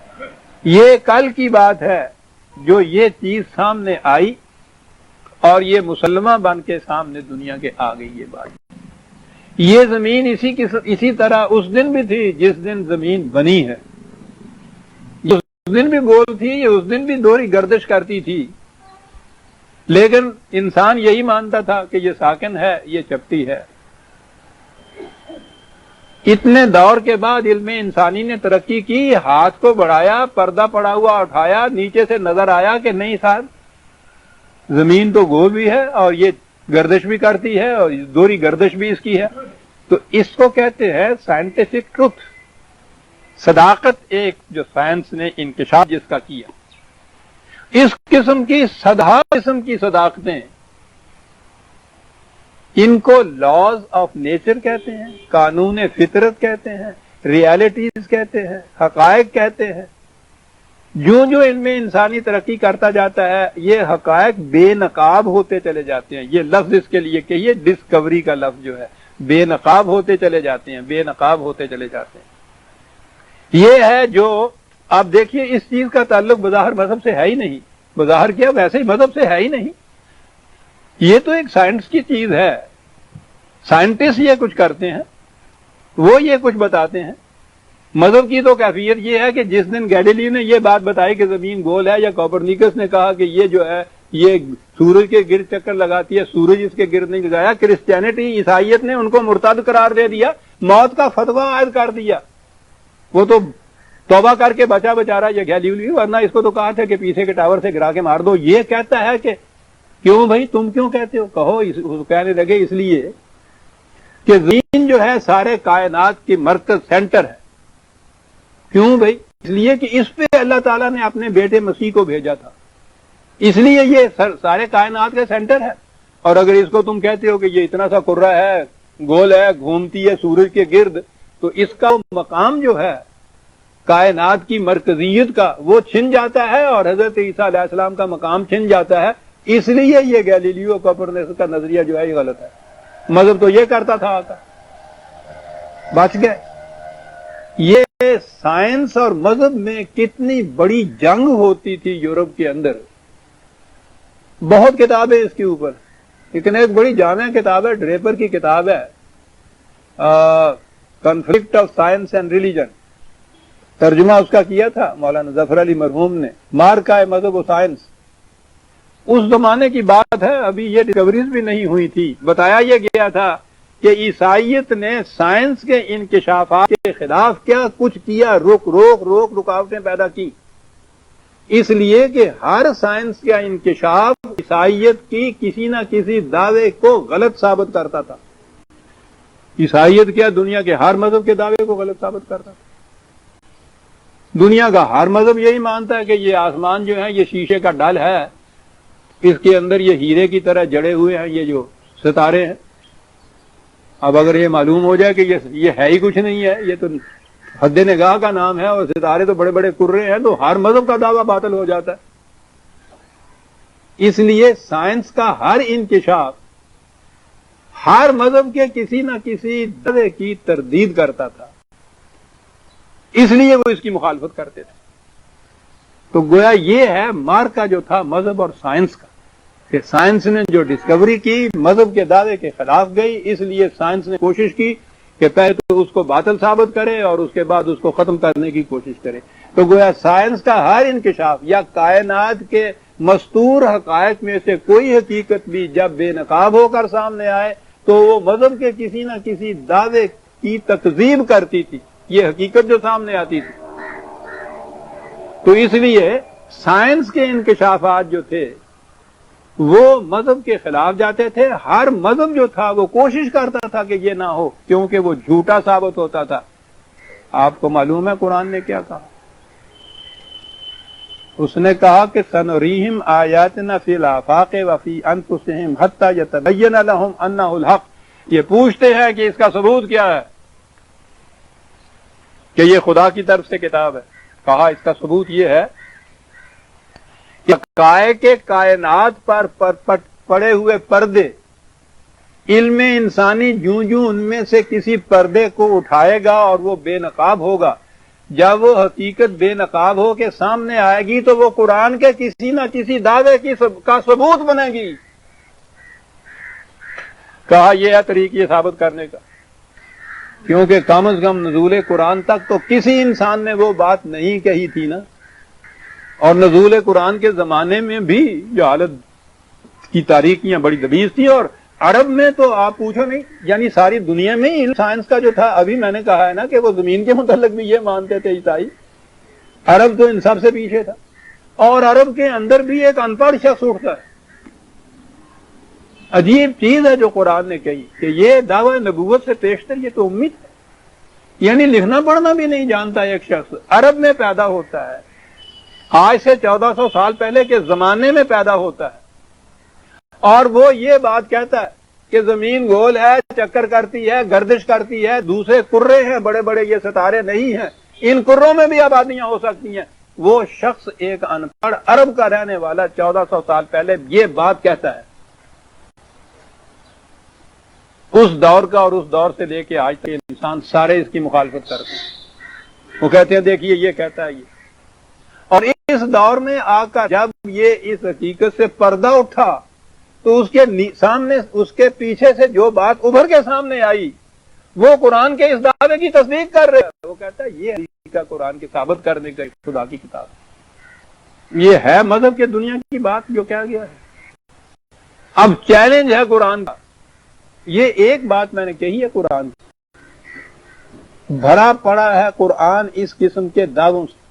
یہ کل کی بات ہے جو یہ چیز سامنے آئی اور یہ مسلمہ بن کے سامنے دنیا کے آ گئی یہ بات۔ یہ زمین اسی طرح اس دن بھی تھی جس دن زمین بنی ہے، اس دن بھی گول تھی، یہ اس دن بھی دوہری گردش کرتی تھی، لیکن انسان یہی مانتا تھا کہ یہ ساکن ہے، یہ چپٹی ہے۔ اتنے دور کے بعد علم انسانی نے ترقی کی، ہاتھ کو بڑھایا، پردہ پڑا ہوا اٹھایا، نیچے سے نظر آیا کہ نہیں صاحب زمین تو گول بھی ہے اور یہ گردش بھی کرتی ہے اور دوہری گردش بھی اس کی ہے۔ تو اس کو کہتے ہیں سائنٹیفک ٹروتھ، صداقت، ایک جو سائنس نے انکشاف جس کا کیا۔ اس قسم کی قسم کی صداقتیں، ان کو لاز آف نیچر کہتے ہیں، قانون فطرت کہتے ہیں، ریالٹیز کہتے ہیں، حقائق کہتے ہیں۔ جو علم انسانی ترقی کرتا جاتا ہے یہ حقائق بے نقاب ہوتے چلے جاتے ہیں۔ یہ لفظ اس کے لیے کہیے، ڈسکوری کا لفظ جو ہے، بے نقاب ہوتے چلے جاتے ہیں، بے نقاب ہوتے چلے جاتے ہیں۔ یہ ہے جو آپ دیکھیے، اس چیز کا تعلق بظاہر مذہب سے ہے ہی نہیں، بظاہر کیا ویسے ہی مذہب سے ہے ہی نہیں، یہ تو ایک سائنس کی چیز ہے۔ سائنٹسٹ یہ کچھ کرتے ہیں، وہ یہ کچھ بتاتے ہیں۔ مذہب کی تو کیفیت یہ ہے کہ جس دن گیلیلیو نے یہ بات بتائی کہ زمین گول ہے، یا کوپرنیکس نے کہا کہ یہ جو ہے یہ سورج کے گرد چکر لگاتی ہے، سورج اس کے گرد نہیں لگایا، کرسچینٹی عیسائیت نے ان کو مرتد قرار دے دیا، موت کا فتویٰ عائد کر دیا۔ وہ تو توبہ کر کے بچا بچارا یہ گیلیلیو، ورنہ اس کو تو کہا تھا کہ پیچھے کے ٹاور سے گرا کے مار دو۔ یہ کہتا ہے کہ کیوں بھائی تم کیوں کہتے ہو؟ کہو، کہنے لگے اس لیے کہ زمین جو ہے سارے کائنات کی مرکز، سینٹر ہے۔ کیوں بھائی؟ اس لیے کہ اس پہ اللہ تعالیٰ نے اپنے بیٹے مسیح کو بھیجا تھا، اس لیے یہ سارے کائنات کا سینٹر ہے۔ اور اگر اس کو تم کہتے ہو کہ یہ اتنا سا کرہ ہے، گول ہے، گھومتی ہے سورج کے گرد، تو اس کا مقام جو ہے کائنات کی مرکزیت کا وہ چھن جاتا ہے، اور حضرت عیسیٰ علیہ السلام کا مقام چھن جاتا ہے۔ اس لیے یہ گیلیلیو کوپرنیکس کا نظریہ جو ہے یہ غلط ہے. مذہب تو یہ کرتا تھا آقا, بچ گئے. یہ سائنس اور مذہب میں کتنی بڑی جنگ ہوتی تھی یورپ کے اندر. بہت کتابیں اس کے اوپر, لیکن ایک بڑی جامع کتاب ہے, ڈریپر کی کتاب ہے, conflict of science and religion. ترجمہ اس کا کیا تھا مولانا ظفر علی مرحوم نے, مارکہ مذہب و سائنس. اس زمانے کی بات ہے, ابھی یہ ڈسکوریز بھی نہیں ہوئی تھی. بتایا یہ گیا تھا کہ عیسائیت نے سائنس کے انکشافات کے خلاف کیا کچھ کیا, رکاوٹیں پیدا کی. اس لیے کہ ہر سائنس کا انکشاف عیسائیت کی کسی نہ کسی دعوے کو غلط ثابت کرتا تھا. عیسائیت کیا دنیا کے ہر مذہب کے دعوے کو غلط ثابت کرتا تھا. دنیا کا ہر مذہب یہی مانتا ہے کہ یہ آسمان جو ہے یہ شیشے کا ڈل ہے, اس کے اندر یہ ہیرے کی طرح جڑے ہوئے ہیں یہ جو ستارے ہیں. اب اگر یہ معلوم ہو جائے کہ یہ ہے ہی کچھ نہیں ہے, یہ تو حد نگاہ کا نام ہے اور ستارے تو بڑے بڑے کرے ہیں, تو ہر مذہب کا دعویٰ باطل ہو جاتا ہے. اس لیے سائنس کا ہر انکشاف ہر مذہب کے کسی نہ کسی دعوے کی تردید کرتا تھا, اس لیے وہ اس کی مخالفت کرتے تھے. تو گویا یہ ہے مارکا جو تھا مذہب اور سائنس کا, کہ سائنس نے جو ڈسکوری کی مذہب کے دعوے کے خلاف گئی, اس لیے سائنس نے کوشش کی کہ پہلے تو اس کو باطل ثابت کرے اور اس کے بعد اس کو ختم کرنے کی کوشش کرے. تو گویا سائنس کا ہر انکشاف یا کائنات کے مستور حقائق میں سے کوئی حقیقت بھی جب بے نقاب ہو کر سامنے آئے تو وہ مذہب کے کسی نہ کسی دعوے کی تکذیب کرتی تھی, یہ حقیقت جو سامنے آتی تھی. تو اس لیے سائنس کے انکشافات جو تھے وہ مذہب کے خلاف جاتے تھے. ہر مذہب جو تھا وہ کوشش کرتا تھا کہ یہ نہ ہو, کیونکہ وہ جھوٹا ثابت ہوتا تھا. آپ کو معلوم ہے قرآن نے کیا کہا؟ اس نے کہا کہ سنریہم آیاتنا فی الآفاق وفی انفسہم حتی یتبین لہم انہ الحق. یہ پوچھتے ہیں کہ اس کا ثبوت کیا ہے کہ یہ خدا کی طرف سے کتاب ہے. کہا اس کا ثبوت یہ ہے کہ حقائق کائنات پر پڑے ہوئے پردے, علم انسانی جوں جوں ان میں سے کسی پردے کو اٹھائے گا اور وہ بے نقاب ہوگا, جب وہ حقیقت بے نقاب ہو کے سامنے آئے گی تو وہ قرآن کے کسی نہ کسی دعوے کا ثبوت بنے گی. کہا یہ ہے طریق یہ ثابت کرنے کا, کیونکہ کم از کم نزول قرآن تک تو کسی انسان نے وہ بات نہیں کہی تھی نا. اور نزول قرآن کے زمانے میں بھی جو حالت کی تاریخیاں بڑی دبیز تھی, اور عرب میں تو آپ پوچھو نہیں, یعنی ساری دنیا میں ہی سائنس کا جو تھا, ابھی میں نے کہا ہے نا کہ وہ زمین کے متعلق بھی یہ مانتے تھے عیسائی. عرب تو ان سب سے پیچھے تھا, اور عرب کے اندر بھی ایک ان پڑھ شخص اٹھتا ہے. عجیب چیز ہے جو قرآن نے کہی کہ یہ دعوی نبوت سے پیشتر یہ تو امید ہے, یعنی لکھنا پڑھنا بھی نہیں جانتا ایک شخص, عرب میں پیدا ہوتا ہے, آج سے 1400 سال پہلے کے زمانے میں پیدا ہوتا ہے, اور وہ یہ بات کہتا ہے کہ زمین گول ہے, چکر کرتی ہے, گردش کرتی ہے, دوسرے کرے ہیں بڑے بڑے, یہ ستارے نہیں ہیں, ان کروں میں بھی آبادیاں ہو سکتی ہیں. وہ شخص ایک ان پڑھ عرب کا رہنے والا 1400 سال پہلے یہ بات کہتا ہے. اس دور کا اور اس دور سے لے کے آج تک انسان سارے اس کی مخالفت کرتے ہیں. وہ کہتے ہیں دیکھیے یہ کہتا ہے یہ. اور اس دور میں آ کر جب یہ اس حقیقت سے پردہ اٹھا تو اس کے سامنے, اس کے پیچھے سے جو بات ابھر کے سامنے آئی وہ قرآن کے اس دعوے کی تصدیق کر رہے ہیں. وہ کہتا ہے یہ حقیقت قرآن کی ثابت کرنے کا خدا کی کتاب ہے. یہ ہے مذہب کے دنیا کی بات جو کہا گیا ہے. اب چیلنج ہے قرآن کا. یہ ایک بات میں نے کہی ہے, قرآن بھرا پڑا ہے قرآن اس قسم کے دعووں سے.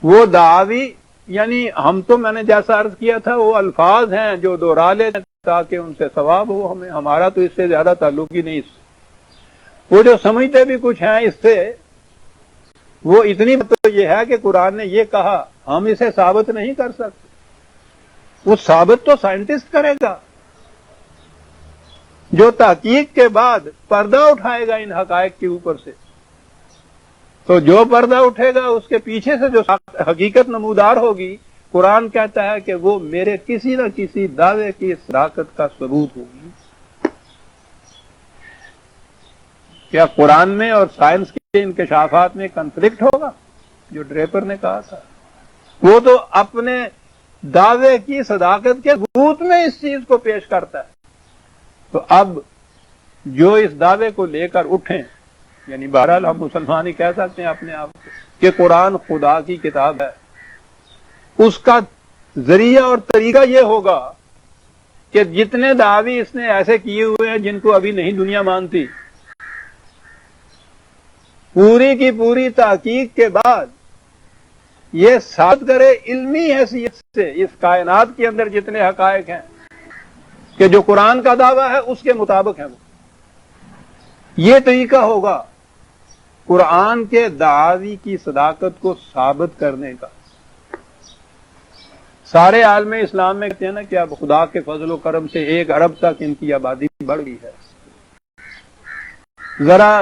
وہ دعوی یعنی ہم تو میں نے جیسا عرض کیا تھا وہ الفاظ ہیں جو دوہرا لیتے تاکہ ان سے ثواب ہو ہمیں, ہمارا تو اس سے زیادہ تعلق ہی نہیں. وہ جو سمجھتے بھی کچھ ہیں اس سے, وہ اتنی تو یہ ہے کہ قرآن نے یہ کہا, ہم اسے ثابت نہیں کر سکتے. وہ ثابت تو سائنٹسٹ کرے گا جو تحقیق کے بعد پردہ اٹھائے گا ان حقائق کے اوپر سے. تو جو پردہ اٹھے گا اس کے پیچھے سے جو حقیقت نمودار ہوگی قرآن کہتا ہے کہ وہ میرے کسی نہ کسی دعوے کی صداقت کا ثبوت ہوگی. کیا قرآن میں اور سائنس کے انکشافات میں کنفلکٹ ہوگا؟ جو ڈریپر نے کہا تھا وہ تو اپنے دعوے کی صداقت کے ثبوت میں اس چیز کو پیش کرتا ہے. تو اب جو اس دعوے کو لے کر اٹھیں، یعنی بہرحال ہم مسلمان ہی کہہ سکتے ہیں اپنے آپ کو کہ قرآن خدا کی کتاب ہے، اس کا ذریعہ اور طریقہ یہ ہوگا کہ جتنے دعوی اس نے ایسے کیے ہوئے ہیں جن کو ابھی نہیں دنیا مانتی، پوری کی پوری تحقیق کے بعد یہ ثابت کرے علمی حیثیت سے اس کائنات کے اندر جتنے حقائق ہیں کہ جو قرآن کا دعویٰ ہے اس کے مطابق ہے. وہ یہ طریقہ ہوگا قرآن کے دعاوی کی صداقت کو ثابت کرنے کا. سارے عالم اسلام میں کہتے ہیں نا کہ اب خدا کے فضل و کرم سے 1 ارب تک ان کی آبادی بڑھ گئی ہے. ذرا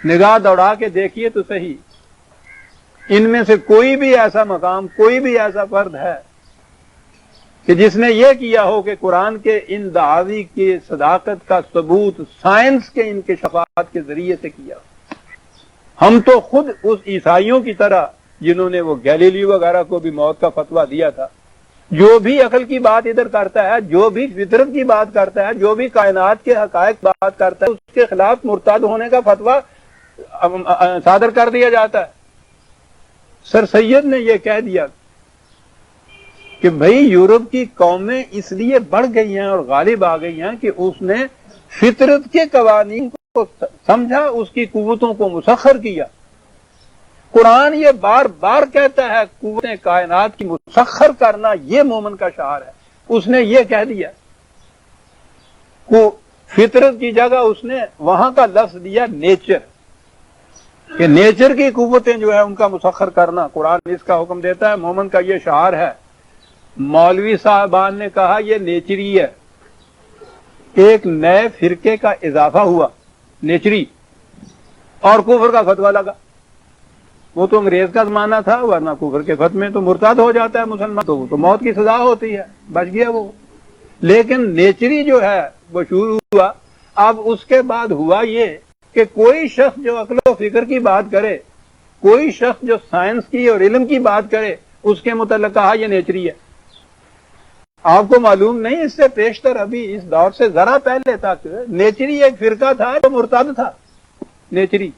نگاہ دوڑا کے دیکھیے تو صحیح، ان میں سے کوئی بھی ایسا مقام، کوئی بھی ایسا فرد ہے کہ جس نے یہ کیا ہو کہ قرآن کے ان دعاوی کی صداقت کا ثبوت سائنس کے انکشافات کے ذریعے سے کیا. ہم تو خود اس عیسائیوں کی طرح جنہوں نے وہ گیلیلی وغیرہ کو بھی موت کا فتویٰ دیا تھا، جو بھی عقل کی بات ادھر کرتا ہے، جو بھی فطرت کی بات کرتا ہے، جو بھی کائنات کے حقائق بات کرتا ہے، اس کے خلاف مرتد ہونے کا فتویٰ صادر کر دیا جاتا ہے. سر سید نے یہ کہہ دیا کہ بھئی یورپ کی قومیں اس لیے بڑھ گئی ہیں اور غالب آ گئی ہیں کہ اس نے فطرت کے قوانین کو سمجھا، اس کی قوتوں کو مسخر کیا. قرآن یہ بار بار کہتا ہے قوتیں کائنات کی مسخر کرنا یہ مومن کا شعار ہے. اس نے یہ کہہ دیا کو فطرت کی جگہ اس نے وہاں کا لفظ دیا نیچر، کہ نیچر کی قوتیں جو ہے ان کا مسخر کرنا قرآن اس کا حکم دیتا ہے. مومن کا یہ شعار ہے. مولوی صاحبان نے کہا یہ نیچری ہے، ایک نئے فرقے کا اضافہ ہوا نیچری، اور کفر کا فتویٰ لگا. وہ تو انگریز کا زمانہ تھا، ورنہ کفر کے فتوے تو مرتد ہو جاتا ہے مسلمان، تو وہ تو موت کی سزا ہوتی ہے، بچ گیا وہ. لیکن نیچری جو ہے وہ شروع ہوا. اب اس کے بعد ہوا یہ کہ کوئی شخص جو عقل و فکر کی بات کرے، کوئی شخص جو سائنس کی اور علم کی بات کرے، اس کے متعلق کہا یہ نیچری ہے. آپ کو معلوم نہیں اس سے پیشتر ابھی اس دور سے ذرا پہلے تک نیچری ایک فرقہ تھا جو مرتد تھا. نیچری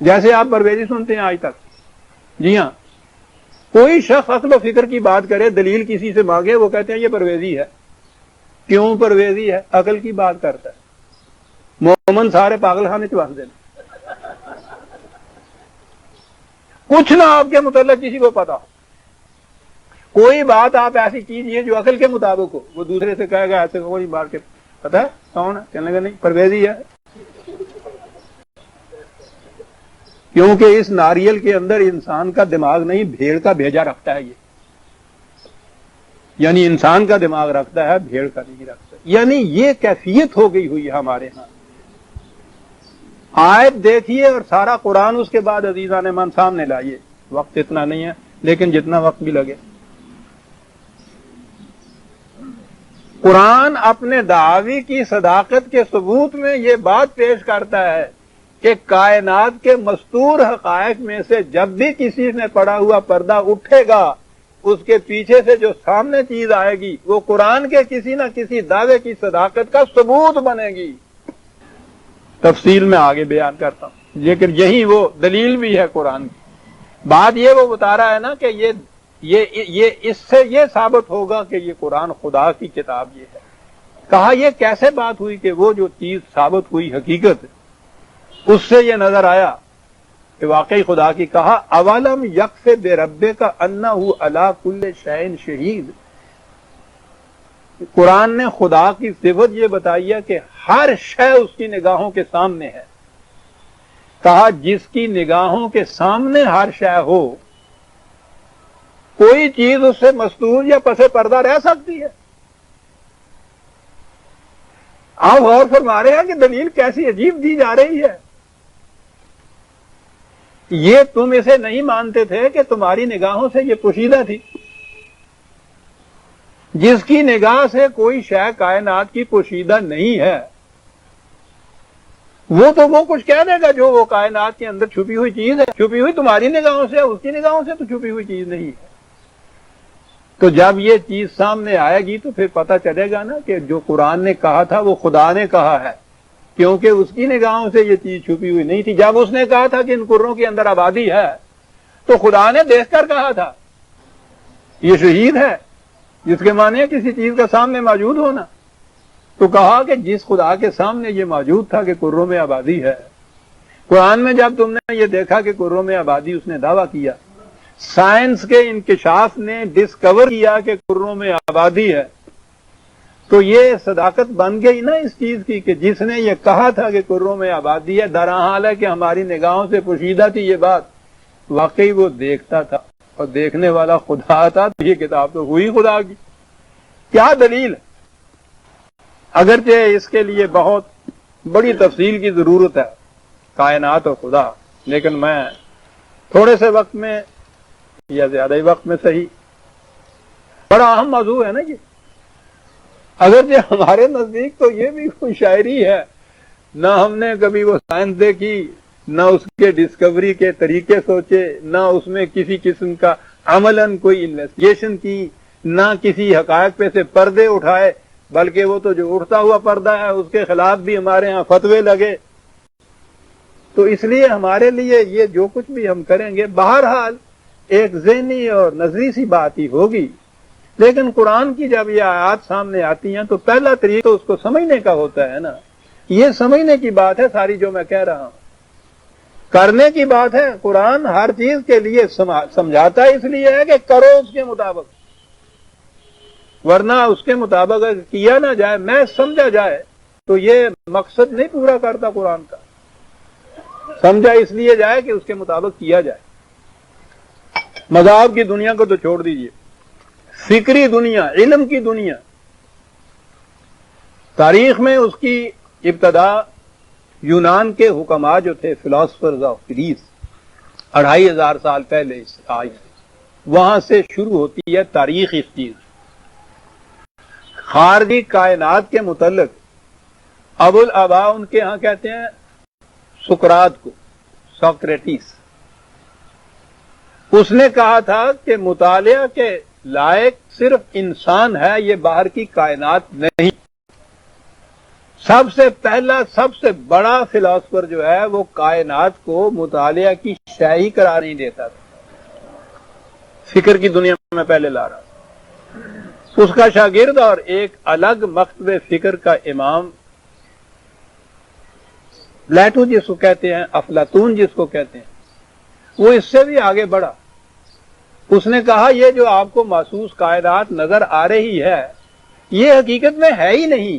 جیسے آپ پرویزی سنتے ہیں آج تک. جی ہاں، کوئی شخص عقل و فکر کی بات کرے، دلیل کسی سے مانگے، وہ کہتے ہیں یہ پرویزی ہے. کیوں پرویزی ہے؟ عقل کی بات کرتا ہے. مومن سارے پاگل خانے چ دینا، کچھ نہ آپ کے متعلق کسی کو پتا ہو. کوئی بات آپ ایسی کیجیے جو عقل کے مطابق ہو، وہ دوسرے سے کہے گا ایسے کوئی بات کے پتا ہے کون ہے، کہنے لگا نہیں پرویزی ہے. کیونکہ اس ناریل کے اندر انسان کا دماغ نہیں، بھیڑ کا بھیجا رکھتا ہے. یہ یعنی انسان کا دماغ رکھتا ہے، بھیڑ کا نہیں رکھتا. یعنی یہ کیفیت ہو گئی ہوئی ہے ہمارے ہاں. آیت دیکھیے اور سارا قرآن اس کے بعد عزیزان من سامنے لائیے. وقت اتنا نہیں ہے لیکن جتنا وقت بھی لگے. قرآن اپنے دعوی کی صداقت کے ثبوت میں یہ بات پیش کرتا ہے کہ کائنات کے مستور حقائق میں سے جب بھی کسی نے پڑا ہوا پردہ اٹھے گا، اس کے پیچھے سے جو سامنے چیز آئے گی وہ قرآن کے کسی نہ کسی دعوے کی صداقت کا ثبوت بنے گی. تفصیل میں آگے بیان کرتا ہوں، لیکن یہی وہ دلیل بھی ہے قرآن کی. بات یہ وہ بتا رہا ہے نا کہ یہ اس سے یہ ثابت ہوگا کہ یہ قرآن خدا کی کتاب یہ ہے. کہا یہ کیسے بات ہوئی کہ وہ جو چیز ثابت ہوئی حقیقت، اس سے یہ نظر آیا کہ واقعی خدا کی. کہا اولم یکفی بربک انہ علی کل شیء شہید. قرآن نے خدا کی صفت یہ بتائی ہے کہ ہر شے اس کی نگاہوں کے سامنے ہے. کہا جس کی نگاہوں کے سامنے ہر شے ہو، کوئی چیز اس سے مستور یا پس پردہ رہ سکتی ہے؟ آپ غور فرما رہے ہیں کہ دلیل کیسی عجیب دی جا رہی ہے یہ تم اسے نہیں مانتے تھے کہ تمہاری نگاہوں سے یہ پوشیدہ تھی. جس کی نگاہ سے کوئی شے کائنات کی پوشیدہ نہیں ہے وہ تو وہ کچھ کہہ دے گا جو وہ کائنات کے اندر چھپی ہوئی چیز ہے. چھپی ہوئی تمہاری نگاہوں سے، اس کی نگاہوں سے تو چھپی ہوئی چیز نہیں ہے. تو جب یہ چیز سامنے آئے گی تو پھر پتہ چلے گا نا کہ جو قرآن نے کہا تھا وہ خدا نے کہا ہے، کیونکہ اس کی نگاہوں سے یہ چیز چھپی ہوئی نہیں تھی. جب اس نے کہا تھا کہ ان کروں کے اندر آبادی ہے تو خدا نے دیکھ کر کہا تھا. یہ شہید ہے جس کے معنی ہے کسی چیز کا سامنے موجود ہونا. تو کہا کہ جس خدا کے سامنے یہ موجود تھا کہ کروں میں آبادی ہے. قرآن میں جب تم نے یہ دیکھا کہ کروں میں آبادی، اس نے دعویٰ کیا، سائنس کے انکشاف نے ڈسکور کیا کہ کروں میں آبادی ہے، تو یہ صداقت بن گئی نا اس چیز کی کہ جس نے یہ کہا تھا کہ کروں میں آبادی ہے، درحال ہے کہ ہماری نگاہوں سے پوشیدہ تھی یہ بات، واقعی وہ دیکھتا تھا اور دیکھنے والا خدا تھا. تو یہ کتاب تو ہوئی خدا کی. کیا دلیل ہے؟ اگرچہ اس کے لیے بہت بڑی تفصیل کی ضرورت ہے، کائنات اور خدا، لیکن میں تھوڑے سے وقت میں یا زیادہ ہی وقت میں صحیح، بڑا اہم موضوع ہے نا یہ. اگرچہ ہمارے نزدیک تو یہ بھی کوئی شاعری ہے، نہ ہم نے کبھی وہ سائنس دیکھی، نہ اس کے ڈسکوری کے طریقے سوچے، نہ اس میں کسی قسم کا عملاً کوئی انویسٹیگیشن کی، نہ کسی حقائق پہ سے پردے اٹھائے، بلکہ وہ تو جو اٹھتا ہوا پردہ ہے اس کے خلاف بھی ہمارے ہاں فتوے لگے. تو اس لیے ہمارے لیے یہ جو کچھ بھی ہم کریں گے بہرحال ایک ذہنی اور نظری سی بات ہی ہوگی. لیکن قرآن کی جب یہ آیات سامنے آتی ہیں تو پہلا طریقہ تو اس کو سمجھنے کا ہوتا ہے نا. یہ سمجھنے کی بات ہے ساری جو میں کہہ رہا ہوں، کرنے کی بات ہے. قرآن ہر چیز کے لیے سمجھاتا اس لیے ہے کہ کرو اس کے مطابق، ورنہ اس کے مطابق اگر کیا نہ جائے، میں سمجھا جائے، تو یہ مقصد نہیں پورا کرتا قرآن کا. سمجھا اس لیے جائے کہ اس کے مطابق کیا جائے. مذاہب کی دنیا کو تو چھوڑ دیجئے، فکری دنیا، علم کی دنیا، تاریخ میں اس کی ابتدا یونان کے حکماء جو تھے، فلاسفرز آف گریس، 2500 سال پہلے آج وہاں سے شروع ہوتی ہے تاریخ. اس چیز خارجی کائنات کے متعلق ابو الآباء ان کے ہاں کہتے ہیں سقراط کو، سوکریٹس. اس نے کہا تھا کہ مطالعہ کے لائق صرف انسان ہے، یہ باہر کی کائنات نہیں. سب سے پہلا، سب سے بڑا فلاسفر جو ہے وہ کائنات کو مطالعہ کی شے ہی قرار نہیں دیتا تھا. فکر کی دنیا میں پہلے لا رہا تھا. اس کا شاگرد اور ایک الگ مکتب فکر کا امام پلیٹو جس کو کہتے ہیں، افلاطون جس کو کہتے ہیں، وہ اس سے بھی آگے بڑھا. اس نے کہا یہ جو آپ کو محسوس کائنات نظر آ رہی ہے یہ حقیقت میں ہے ہی نہیں.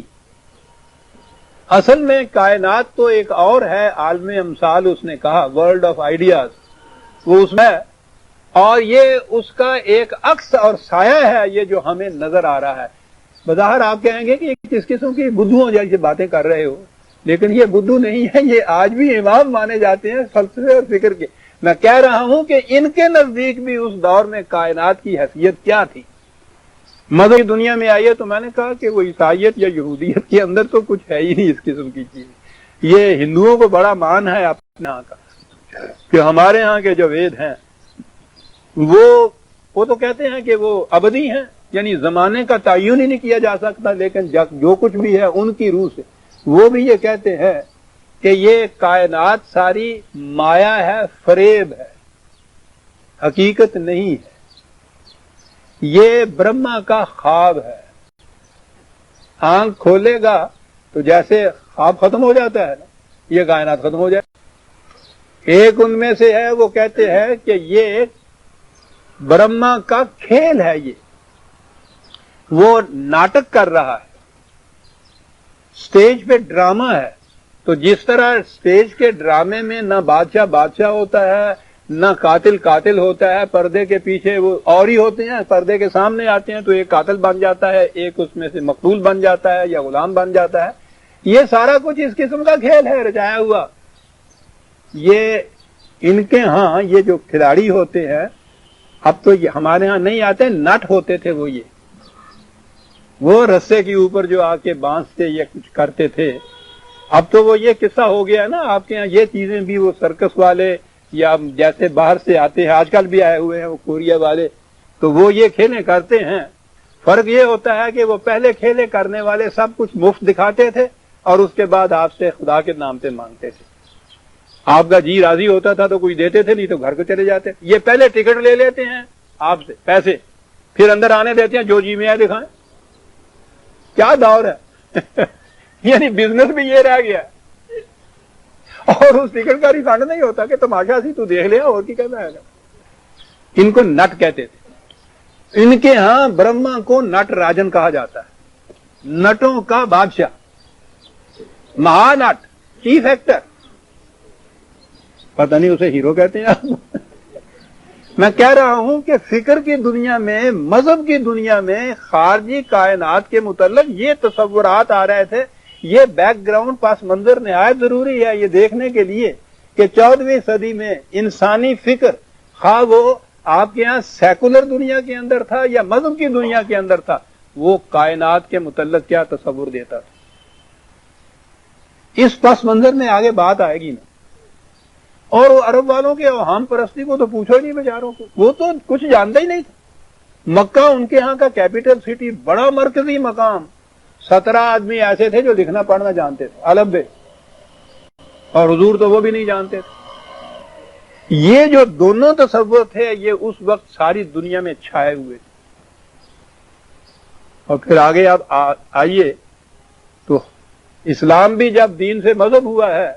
اصل میں کائنات تو ایک اور ہے، عالم امثال اس نے کہا، ورلڈ آف آئیڈیاز، وہ اس میں، اور یہ اس کا ایک عکس اور سایہ ہے یہ جو ہمیں نظر آ رہا ہے. بظاہر آپ کہیں گے کہ یہ کس قسم کی بدھوؤں جیسی باتیں کر رہے ہو، لیکن یہ بدھو نہیں ہے، یہ آج بھی امام مانے جاتے ہیں فلسفے اور فکر کے. میں کہہ رہا ہوں کہ ان کے نزدیک بھی اس دور میں کائنات کی حیثیت کیا تھی. مذہبی دنیا میں آئیے تو میں نے کہا کہ وہ عیسائیت یا یہودیت کے اندر تو کچھ ہے ہی نہیں اس قسم کی چیز. یہ ہندوؤں کو بڑا مان ہے اپنے ہاں کا کہ ہمارے ہاں کے جو وید ہیں وہ تو کہتے ہیں کہ وہ ابدی ہیں، یعنی زمانے کا تعین ہی نہیں کیا جا سکتا، لیکن جو کچھ بھی ہے ان کی روح سے. وہ بھی یہ کہتے ہیں کہ یہ کائنات ساری مایا ہے، فریب ہے، حقیقت نہیں ہے، یہ برہما کا خواب ہے. آنکھ کھولے گا تو جیسے خواب ختم ہو جاتا ہے نا، یہ کائنات ختم ہو جائے. ایک ان میں سے ہے وہ کہتے ہیں کہ یہ برہما کا کھیل ہے، یہ وہ ناٹک کر رہا ہے، سٹیج پہ ڈرامہ ہے. تو جس طرح سٹیج کے ڈرامے میں نہ بادشاہ بادشاہ ہوتا ہے، نہ قاتل قاتل ہوتا ہے، پردے کے پیچھے وہ اور ہی ہوتے ہیں، پردے کے سامنے آتے ہیں تو ایک قاتل بن جاتا ہے، ایک اس میں سے مقتول بن جاتا ہے یا غلام بن جاتا ہے. یہ سارا کچھ اس قسم کا کھیل ہے رچایا ہوا. یہ ان کے ہاں یہ جو کھلاڑی ہوتے ہیں، اب تو یہ ہمارے ہاں نہیں آتے، نٹ ہوتے تھے وہ رسے کے اوپر جو آ کے باندھتے یا کچھ کرتے تھے. اب تو وہ یہ قصہ ہو گیا نا آپ کے ہاں، یہ چیزیں بھی وہ سرکس والے یا جیسے باہر سے آتے ہیں، آج کل بھی آئے ہوئے ہیں وہ کوریا والے، تو وہ یہ کھیلیں کرتے ہیں. فرق یہ ہوتا ہے کہ وہ پہلے کھیلے کرنے والے سب کچھ مفت دکھاتے تھے اور اس کے بعد آپ سے خدا کے نام پہ مانگتے تھے. آپ کا جی راضی ہوتا تھا تو کچھ دیتے تھے، نہیں تو گھر کو چلے جاتے. یہ پہلے ٹکٹ لے لیتے ہیں آپ سے پیسے، پھر اندر آنے دیتے ہیں، جو جی میں آئے دکھائیں. کیا دور ہے یعنی بزنس بھی یہ رہ گیا، اور اس ٹکٹ کا ریفنڈ نہیں ہوتا کہ تماشا سی تو دیکھ لیا اور کی کہنا ہے. ان کو نٹ کہتے تھے. ان کے ہاں برہما کو نٹ راجن کہا جاتا ہے، نٹوں کا بادشاہ، مہا نٹ، چیف ایکٹر. پتہ نہیں اسے ہیرو کہتے ہیں. میں کہہ رہا ہوں کہ فکر کی دنیا میں، مذہب کی دنیا میں خارجی کائنات کے متعلق یہ تصورات آ رہے تھے. یہ بیک گراؤنڈ پس منظر نہایت ضروری ہے یہ دیکھنے کے لیے کہ 14ویں صدی میں انسانی فکر، خواہ وہ آپ کے ہاں سیکولر دنیا کے اندر تھا یا مذہب کی دنیا کے اندر تھا، وہ کائنات کے متعلق کیا تصور دیتا تھا. اس پس منظر میں آگے بات آئے گی نا. اور عرب والوں کے اوہام پرستی کو تو پوچھو ہی نہیں بیچاروں کو، وہ تو کچھ جانتا ہی نہیں تھا. مکہ ان کے ہاں کا کیپٹل سٹی، بڑا مرکزی مقام. 17 آدمی ایسے تھے جو لکھنا پڑھنا جانتے تھے، البے، اور حضور تو وہ بھی نہیں جانتے تھے. یہ جو دونوں تصور تھے یہ اس وقت ساری دنیا میں چھائے ہوئے تھے. اور پھر آگے آپ آئیے تو اسلام بھی جب دین سے مذہب ہوا ہے،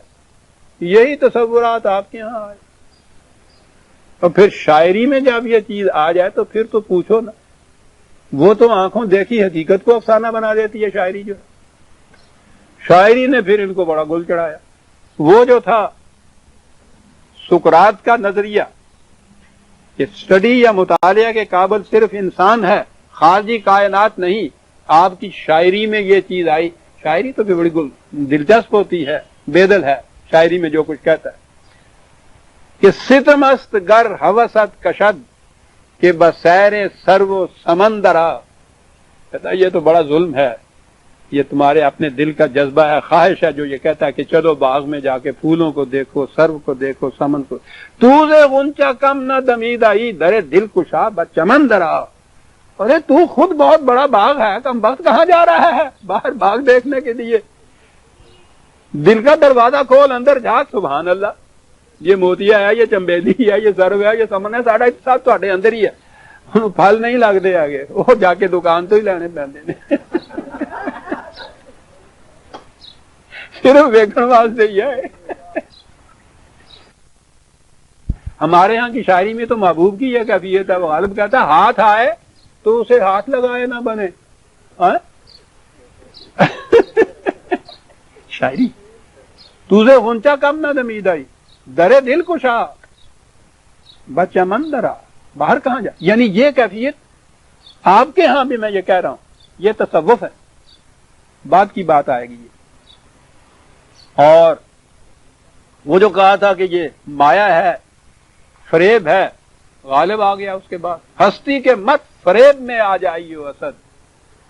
یہی تصورات آپ کے ہاں آئے. اور پھر شاعری میں جب یہ چیز آ جائے تو پھر تو پوچھو نا، وہ تو آنکھوں دیکھی حقیقت کو افسانہ بنا دیتی ہے شاعری. جو شاعری نے پھر ان کو بڑا گل چڑھایا. وہ جو تھا سقراط کا نظریہ کہ اسٹڈی یا مطالعہ کے قابل صرف انسان ہے، خارجی کائنات نہیں، آپ کی شاعری میں یہ چیز آئی. شاعری تو بھی بڑی دلچسپ ہوتی ہے، بیدل ہے شاعری میں جو کچھ کہتا ہے کہ ستمست گر ہوست کشد کہ بسیر سرو و سمندرا. کہتا ہے یہ تو بڑا ظلم ہے، یہ تمہارے اپنے دل کا جذبہ ہے، خواہش ہے جو یہ کہتا ہے کہ چلو باغ میں جا کے پھولوں کو دیکھو، سرو کو دیکھو، سمن کو. تو سے غنچہ کم نہ دمید آئی درے دل کشا بچمن درا. ارے تو خود بہت بڑا باغ ہے، کم وقت کہاں جا رہا ہے باہر باغ دیکھنے کے لیے؟ دل کا دروازہ کھول، اندر جھانک. سبحان اللہ، یہ موتیا ہے، یہ چمبیلی ہے، یہ سرو ہے، یہ سمن ہے، ساڑھا سب تھوڑے اندر ہی ہے. پھل نہیں لگتے آگے، وہ جا کے دکان تو ہی لینے پہنتے صرف ویکن واسطے ہی ہے. ہمارے ہاں کی شاعری میں تو محبوب کی یہ کیفیت ہے، وہ غالب کہتا ہے ہاتھ آئے تو اسے ہاتھ لگائے نہ بنے. شاعری تجھے غنچہ کم نہ دمید آئی درے دل کشا بچمن درا. باہر کہاں جا، یعنی یہ کیفیت آپ کے ہاں بھی میں یہ کہہ رہا ہوں، یہ تصوف ہے. بات کی بات آئے گی. اور وہ جو کہا تھا کہ یہ مایا ہے، فریب ہے، غالب آ گیا. اس کے بعد ہستی کے مت فریب میں آ جائیے اسد،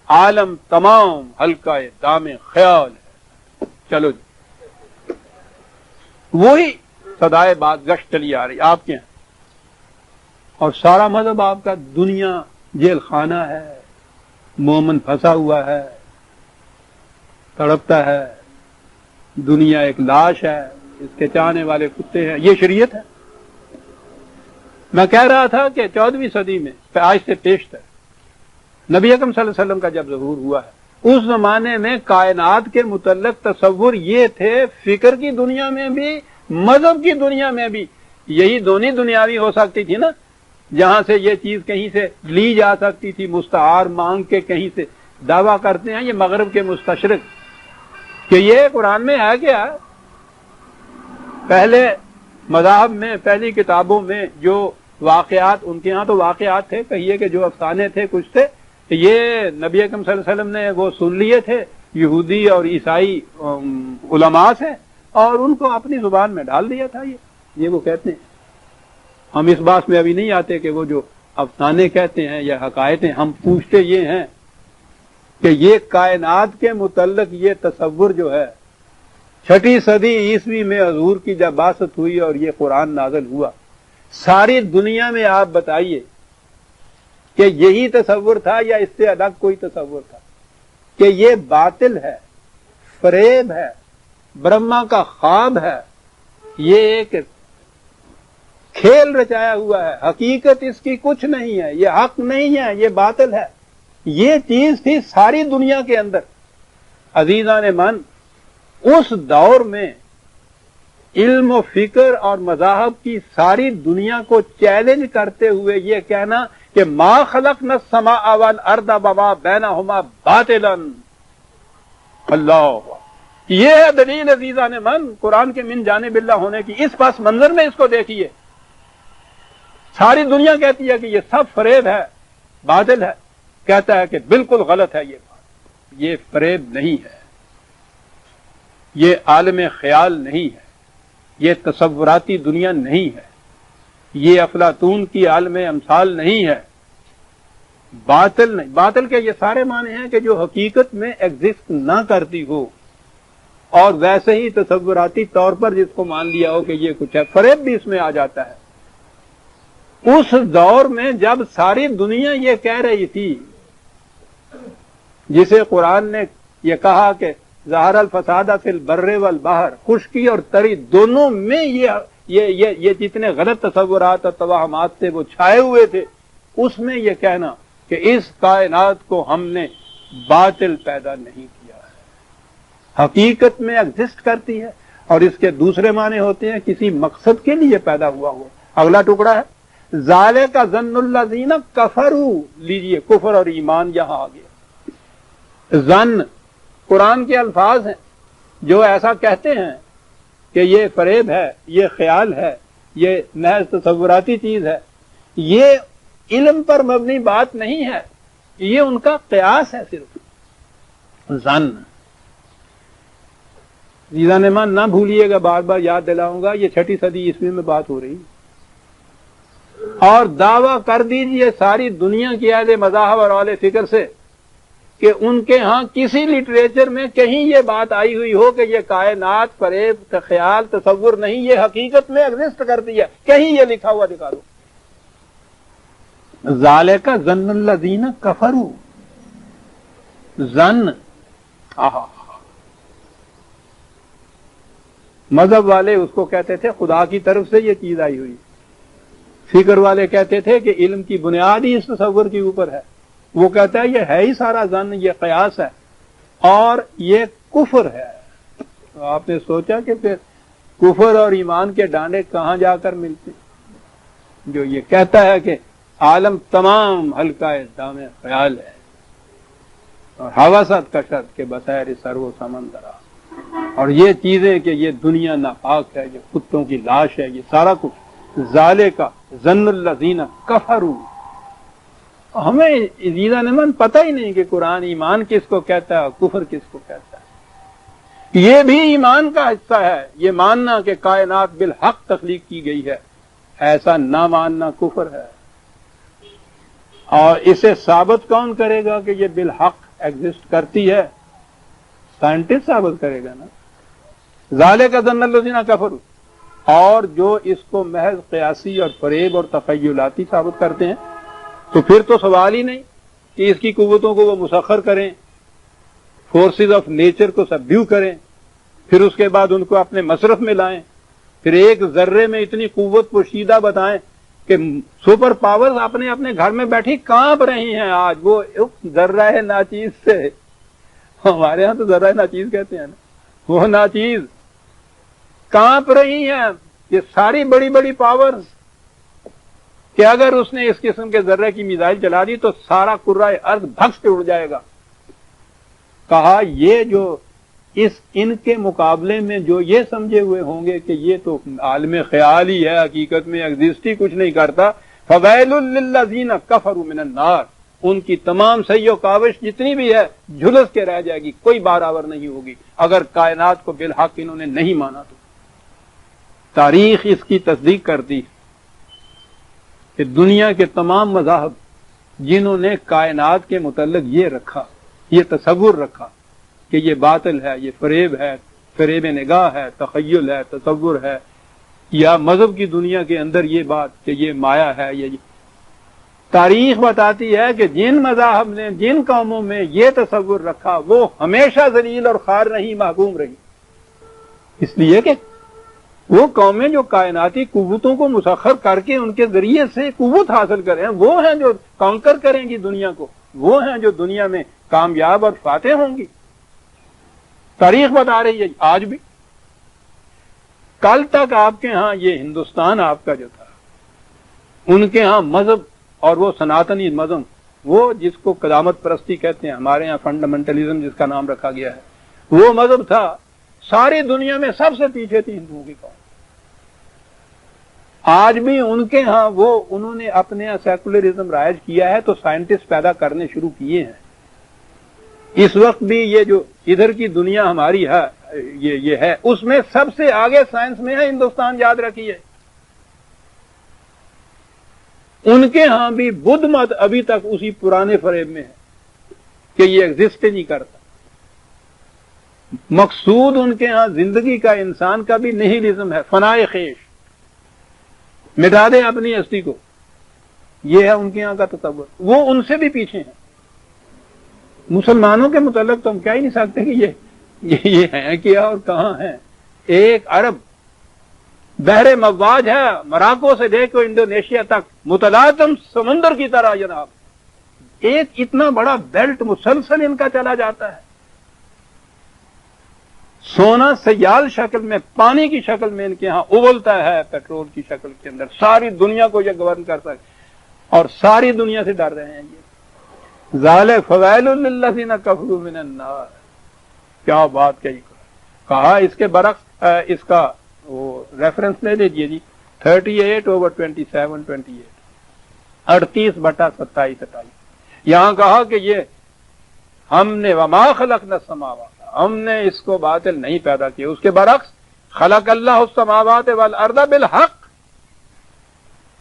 عالم تمام ہلکا دام خیال ہے. چلو جی، وہی صدائے بات گشت چلی آ رہی آپ کے یہاں. اور سارا مذہب آپ کا دنیا جیل خانہ ہے، مومن پھنسا ہوا ہے، تڑپتا ہے، دنیا ایک لاش ہے، اس کے چاہنے والے کتے ہیں. یہ شریعت ہے. میں کہہ رہا تھا کہ 14ویں صدی میں آج سے پیشتر نبی اکرم صلی اللہ علیہ وسلم کا جب ظہور ہوا ہے، اس زمانے میں کائنات کے متعلق تصور یہ تھے، فکر کی دنیا میں بھی مذہب کی دنیا میں بھی. یہی دونوں دنیاوی ہو سکتی تھی نا، جہاں سے یہ چیز کہیں سے لی جا سکتی تھی، مستعار مانگ کے کہیں سے. دعویٰ کرتے ہیں یہ مغرب کے مستشرق کہ یہ قرآن میں ہے کیا. پہلے مذاہب میں، پہلی کتابوں میں جو واقعات، ان کے ہاں تو واقعات تھے، کہیے کہ جو افسانے تھے کچھ تھے، یہ نبی اکرم صلی اللہ علیہ وسلم نے وہ سن لیے تھے یہودی اور عیسائی علماء سے، اور ان کو اپنی زبان میں ڈال دیا تھا. یہ یہ وہ کہتے ہیں. ہم اس بات میں ابھی نہیں آتے کہ وہ جو افسانے کہتے ہیں یا حقائقیں، ہم پوچھتے یہ ہیں کہ یہ کائنات کے متعلق یہ تصور جو ہے 6 صدی عیسوی میں حضور کی جب بعثت ہوئی اور یہ قرآن نازل ہوا، ساری دنیا میں آپ بتائیے کہ یہی تصور تھا یا اس سے الگ کوئی تصور تھا کہ یہ باطل ہے، فریب ہے، برہما کا خواب ہے، یہ ایک کھیل رچایا ہوا ہے، حقیقت اس کی کچھ نہیں ہے، یہ حق نہیں ہے، یہ باطل ہے. یہ چیز تھی ساری دنیا کے اندر. عزیزان من، اس دور میں علم و فکر اور مذاہب کی ساری دنیا کو چیلنج کرتے ہوئے یہ کہنا کہ ما خلقنا السماء والارض وما بینہما باطلا، اللہ، یہ ہے دلیل عزیزان من قرآن کے من جانب اللہ ہونے کی. اس پس منظر میں اس کو دیکھیے، ساری دنیا کہتی ہے کہ یہ سب فریب ہے، باطل ہے. کہتا ہے کہ بالکل غلط ہے یہ بات، یہ فریب نہیں ہے، یہ عالم خیال نہیں ہے، یہ تصوراتی دنیا نہیں ہے، یہ افلاطون کی عالم امثال نہیں ہے. باطل نہیں. باطل کے یہ سارے معنی ہیں کہ جو حقیقت میں ایگزسٹ نہ کرتی ہو اور ویسے ہی تصوراتی طور پر جس کو مان لیا ہو کہ یہ کچھ ہے. فریب بھی اس میں آ جاتا ہے. اس دور میں جب ساری دنیا یہ کہہ رہی تھی، جسے قرآن نے یہ کہا کہ ظاہر الفساد فی البر والبحر، خشکی اور تری دونوں میں یہ جتنے غلط تصورات اور توہمات تھے وہ چھائے ہوئے تھے، اس میں یہ کہنا کہ اس کائنات کو ہم نے باطل پیدا نہیں کیا ہے، حقیقت میں ایگزسٹ کرتی ہے. اور اس کے دوسرے معنی ہوتے ہیں کسی مقصد کے لیے پیدا ہوا ہوا. اگلا ٹکڑا ہے ذالک ظن الذین کفروا، لیجئے کفر اور ایمان یہاں آ گیا. ظن قرآن کے الفاظ ہیں جو ایسا کہتے ہیں کہ یہ فریب ہے، یہ خیال ہے، یہ محض تصوراتی چیز ہے، یہ علم پر مبنی بات نہیں ہے، یہ ان کا قیاس ہے صرف. ظن عزیزان من نہ بھولیے گا، بار بار یاد دلاؤں گا، یہ 6 صدی عیسوی میں بات ہو رہی. اور دعویٰ کر دیجئے ساری دنیا کی اہل مذاہب اور اہل فکر سے کہ ان کے ہاں کسی لٹریچر میں کہیں یہ بات آئی ہوئی ہو کہ یہ کائنات فریب، خیال، تصور نہیں، یہ حقیقت میں ایگزسٹ کرتی ہے، کہیں یہ لکھا ہوا دکھا دو. ذالک ظن الذین کفروا، ظن. مذہب والے اس کو کہتے تھے خدا کی طرف سے یہ چیز آئی ہوئی. فکر والے کہتے تھے کہ علم کی بنیاد ہی اس تصور کے اوپر ہے. وہ کہتا ہے یہ ہے ہی سارا ظن، یہ قیاس ہے اور یہ کفر ہے. تو آپ نے سوچا کہ پھر کفر اور ایمان کے ڈانڈے کہاں جا کر ملتے؟ جو یہ کہتا ہے کہ عالم تمام حلقہ دام خیال ہے اور حواست کا شرط کے بسیر سر و سمندرا، اور یہ چیزیں کہ یہ دنیا ناپاک ہے، یہ کتوں کی لاش ہے، یہ سارا کچھ. ذالک ظن الذین کفروا. ہمیں عزیزان من پتہ ہی نہیں کہ قرآن ایمان کس کو کہتا ہے، کفر کس کو کہتا ہے. یہ بھی ایمان کا حصہ ہے، یہ ماننا کہ کائنات بالحق تخلیق کی گئی ہے. ایسا نہ ماننا کفر ہے. اور اسے ثابت کون کرے گا کہ یہ بالحق ایگزسٹ کرتی ہے؟ سائنٹسٹ ثابت کرے گا نا. ذالک ظن الذین کفروا. اور جو اس کو محض قیاسی اور فریب اور تخیلاتی ثابت کرتے ہیں تو پھر تو سوال ہی نہیں کہ اس کی قوتوں کو وہ مسخر کریں، فورسز آف نیچر کو سبڈیو کریں، پھر اس کے بعد ان کو اپنے مصرف میں لائیں، پھر ایک ذرے میں اتنی قوت پوشیدہ بتائیں کہ سپر پاورز اپنے اپنے گھر میں بیٹھی کانپ رہی ہیں. آج وہ ذرہ ناچیز سے، ہمارے ہاں تو ذرہ ناچیز کہتے ہیں نا، وہ ناچیز کانپ رہی ہیں. یہ ساری بڑی بڑی پاورز کہ اگر اس نے اس قسم کے ذرے کی میزائل چلا دی تو سارا کرۂ ارض بھگس کے اڑ جائے گا. کہا یہ جو ان کے مقابلے میں جو یہ سمجھے ہوئے ہوں گے کہ یہ تو عالم خیال ہی ہے، حقیقت میں ایگزسٹ ہی کچھ نہیں کرتا، فویل للذین کفروا من النار. ان کی تمام سعی و کاوش جتنی بھی ہے جھلس کے رہ جائے گی، کوئی برابر نہیں ہوگی اگر کائنات کو بالحق انہوں نے نہیں مانا تو. تاریخ اس کی تصدیق کرتی کہ دنیا کے تمام مذاہب جنہوں نے کائنات کے متعلق یہ رکھا، یہ تصور رکھا کہ یہ باطل ہے، یہ فریب ہے، فریب نگاہ ہے، تخیل ہے، تصور ہے، یا مذہب کی دنیا کے اندر یہ بات کہ یہ مایا ہے، یہ تاریخ بتاتی ہے کہ جن مذاہب نے، جن قوموں میں یہ تصور رکھا وہ ہمیشہ ذلیل اور خوار رہی، محکوم رہی، اس لیے کہ وہ قومیں جو کائناتی قوتوں کو مسخر کر کے ان کے ذریعے سے قوت حاصل کریں، وہ ہیں جو کانکر کریں گی دنیا کو، وہ ہیں جو دنیا میں کامیاب اور فاتح ہوں گی۔ تاریخ بتا رہی ہے آج بھی۔ کل تک آپ کے ہاں یہ ہندوستان آپ کا جو تھا، ان کے ہاں مذہب اور وہ سناتنی مذہب، وہ جس کو قدامت پرستی کہتے ہیں، ہمارے ہاں فنڈامنٹلزم جس کا نام رکھا گیا ہے، وہ مذہب تھا، ساری دنیا میں سب سے پیچھے تھی ہندوؤں کی قوم۔ آج بھی ان کے ہاں وہ انہوں نے اپنے یہاں سیکولرزم رائج کیا ہے تو سائنٹسٹ پیدا کرنے شروع کیے ہیں۔ اس وقت بھی یہ جو ادھر کی دنیا ہماری ہے، یہ ہے، اس میں سب سے آگے سائنس میں ہے ہندوستان، یاد رکھیے۔ ان کے ہاں بھی بدھ مت ابھی تک اسی پرانے فریب میں ہے کہ یہ ایگزسٹ نہیں کرتا۔ مقصود ان کے ہاں زندگی کا، انسان کا بھی نہیلزم ہے، فنائے خیش، مٹا دیں اپنی ہستی کو، یہ ہے ان کے یہاں کا تصور۔ وہ ان سے بھی پیچھے ہیں۔ مسلمانوں کے متعلق تو ہم کہہ ہی نہیں سکتے کہ یہ ہیں کیا اور کہاں ہیں۔ ایک عرب بحر مواج ہے، مراکو سے لے کے انڈونیشیا تک متلاطم سمندر کی طرح جناب، ایک اتنا بڑا بیلٹ مسلسل ان کا چلا جاتا ہے۔ سونا سیال شکل میں، پانی کی شکل میں ان کے ہاں ابلتا ہے، پیٹرول کی شکل کے اندر، ساری دنیا کو یہ گورن کر سکتے اور ساری دنیا سے ڈر رہے ہیں یہ۔ ذالک فویل للذین کفروا من النار، کیا بات کہی، کہا اس کے برعکس اس کا وہ ریفرنس لے لیجیے جی، 38/27-28، 38/27-28۔ یہاں کہا کہ یہ ہم نے وما خلقنا السماوات، ہم نے اس کو باطل نہیں پیدا کیا۔ اس کے برعکس خلق اللہ السماوات والارض بالحق،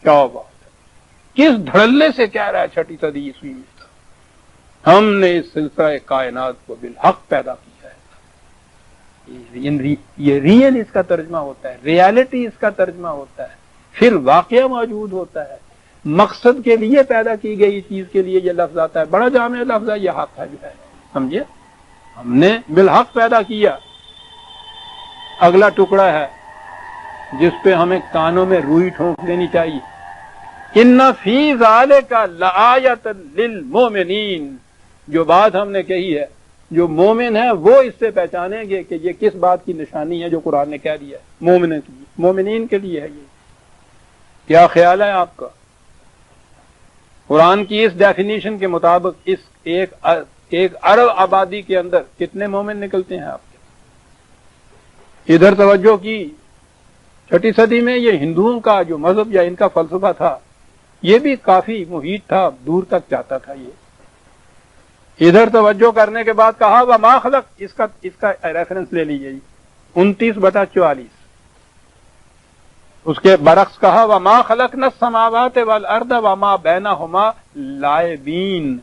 کیا بات ہے، کس دھڑلے سے کہہ رہا ہے 6 صدی عیسوی میں، ہم نے اس سلسلہ کائنات کو بالحق پیدا کیا ہے۔ یہ ریئل اس کا ترجمہ ہوتا ہے، ریالٹی اس کا ترجمہ ہوتا ہے، پھر واقعہ موجود ہوتا ہے، مقصد کے لیے پیدا کی گئی چیز کے لیے یہ لفظ آتا ہے، بڑا جامع لفظ ہے یہ حق ہے جو ہے، سمجھے، ہم نے بالحق پیدا کیا۔ اگلا ٹکڑا ہے جس پہ ہمیں کانوں میں روئی ٹھونک دینی چاہیے، ان فی ذالک لآیۃ للمؤمنین، جو بات ہم نے کہی ہے، جو مومن ہے وہ اس سے پہچانیں گے کہ یہ کس بات کی نشانی ہے جو قرآن نے کہہ دیا ہے، مومنین کے لیے ہے۔ یہ کیا خیال ہے آپ کا؟ قرآن کی اس ڈیفینیشن کے مطابق اس ایک ارب آبادی کے اندر کتنے مومن نکلتے ہیں آپ کے؟ ادھر توجہ کی، 6 صدی میں یہ ہندوؤں کا جو مذہب یا ان کا فلسفہ تھا، یہ بھی کافی محیط تھا، دور تک جاتا تھا یہ۔ ادھر توجہ کرنے کے بعد کہا وما خلق، اس کا ریفرنس لے لیجیے جی، 29/44۔ اس کے برعکس کہا وما خلقنا السماوات والارض وما بینہما لاعبین،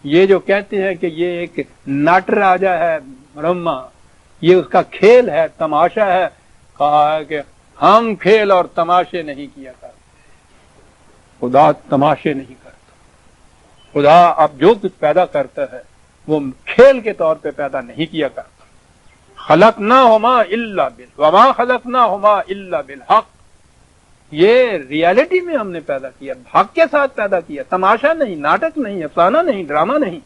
یہ جو کہتے ہیں کہ یہ ایک نٹ راجا ہے برہما، یہ اس کا کھیل ہے، تماشا ہے، کہا ہے کہ ہم کھیل اور تماشے نہیں کیا کرتے، خدا تماشے نہیں کرتا، خدا اب جو کچھ پیدا کرتا ہے وہ کھیل کے طور پہ پیدا نہیں کیا کرتا۔ خلقناہما الا وما خلقناہما الا بالحق، یہ ریالٹی میں ہم نے پیدا کیا، حق کے ساتھ پیدا کیا، تماشا نہیں، ناٹک نہیں، افسانہ نہیں، ڈرامہ نہیں۔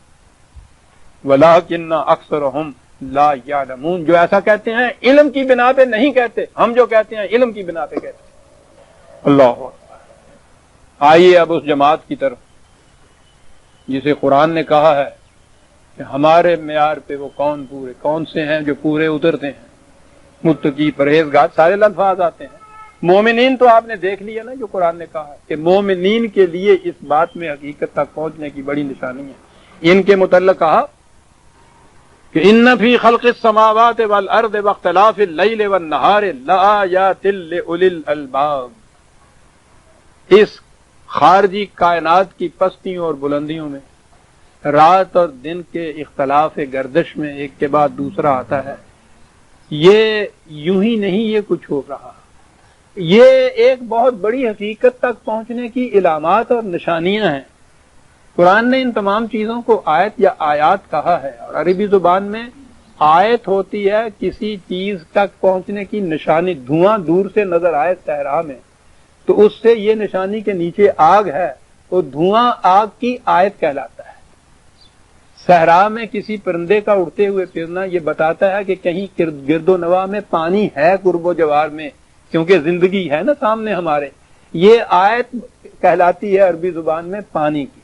وَلَٰكِنَّ أَكْثَرَهُمْ لَا يَعْلَمُونَ، جو ایسا کہتے ہیں علم کی بنا پہ نہیں کہتے، ہم جو کہتے ہیں علم کی بنا پہ کہتے ہیں۔ اللہ اکبر۔ آئیے اب اس جماعت کی طرف جسے قرآن نے کہا ہے کہ ہمارے معیار پہ وہ کون سے ہیں جو پورے اترتے ہیں، متقی، پرہیزگار، سارے الفاظ آتے ہیں۔ مومنین تو آپ نے دیکھ لیا نا، جو قرآن نے کہا کہ مومنین کے لیے اس بات میں حقیقت تک پہنچنے کی بڑی نشانی ہے۔ ان کے متعلق کہا کہ ان فی خلق السماوات والارض واختلاف اللیل والنہار لآیات لأولی الالباب، اس خارجی کائنات کی پستیوں اور بلندیوں میں، رات اور دن کے اختلاف گردش میں ایک کے بعد دوسرا آتا ہے، یہ یوں ہی نہیں یہ کچھ ہو رہا، یہ ایک بہت بڑی حقیقت تک پہنچنے کی علامات اور نشانیاں ہیں۔ قرآن نے ان تمام چیزوں کو آیت یا آیات کہا ہے، اور عربی زبان میں آیت ہوتی ہے کسی چیز تک پہنچنے کی نشانی۔ دھواں دور سے نظر آئے صحرا میں تو اس سے یہ نشانی کے نیچے آگ ہے، تو دھواں آگ کی آیت کہلاتا ہے۔ صحرا میں کسی پرندے کا اڑتے ہوئے پھرنا یہ بتاتا ہے کہ کہیں گرد و نواح میں پانی ہے قرب و جوار میں، کیونکہ زندگی ہے نا سامنے ہمارے۔ یہ آیت کہلاتی ہے عربی زبان میں پانی کی۔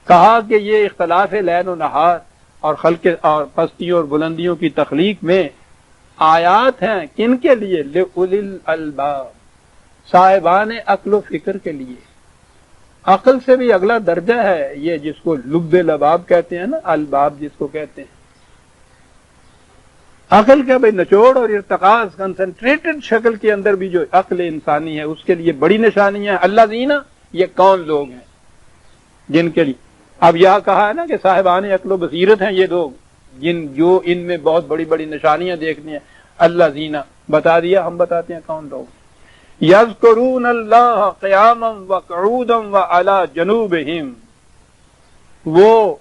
کہا کہ یہ اختلاف لیل و نہار اور خلق اور پستیوں اور بلندیوں کی تخلیق میں آیات ہیں، کن کے لیے؟ لأولی الالباب، صاحبان عقل و فکر کے لیے۔ عقل سے بھی اگلا درجہ ہے یہ جس کو لب لباب کہتے ہیں نا، الباب جس کو کہتے ہیں۔ عقل کا بھئی نچوڑ اور ارتقاء کنسنٹریٹڈ شکل کے اندر بھی جو عقل انسانی ہے اس کے لیے بڑی نشانیاں ہیں۔ اللہ زینا، یہ کون لوگ ہیں جن کے لیے اب یہاں کہا ہے نا کہ صاحبان عقل و بصیرت ہیں یہ لوگ جو ان میں بہت بڑی بڑی نشانیاں دیکھنی ہیں۔ اللہ زینا بتا دیا، ہم بتاتے ہیں کون لوگ۔ یذکرون اللہ قیاما وقعودا وعلی جنوبہم، وہ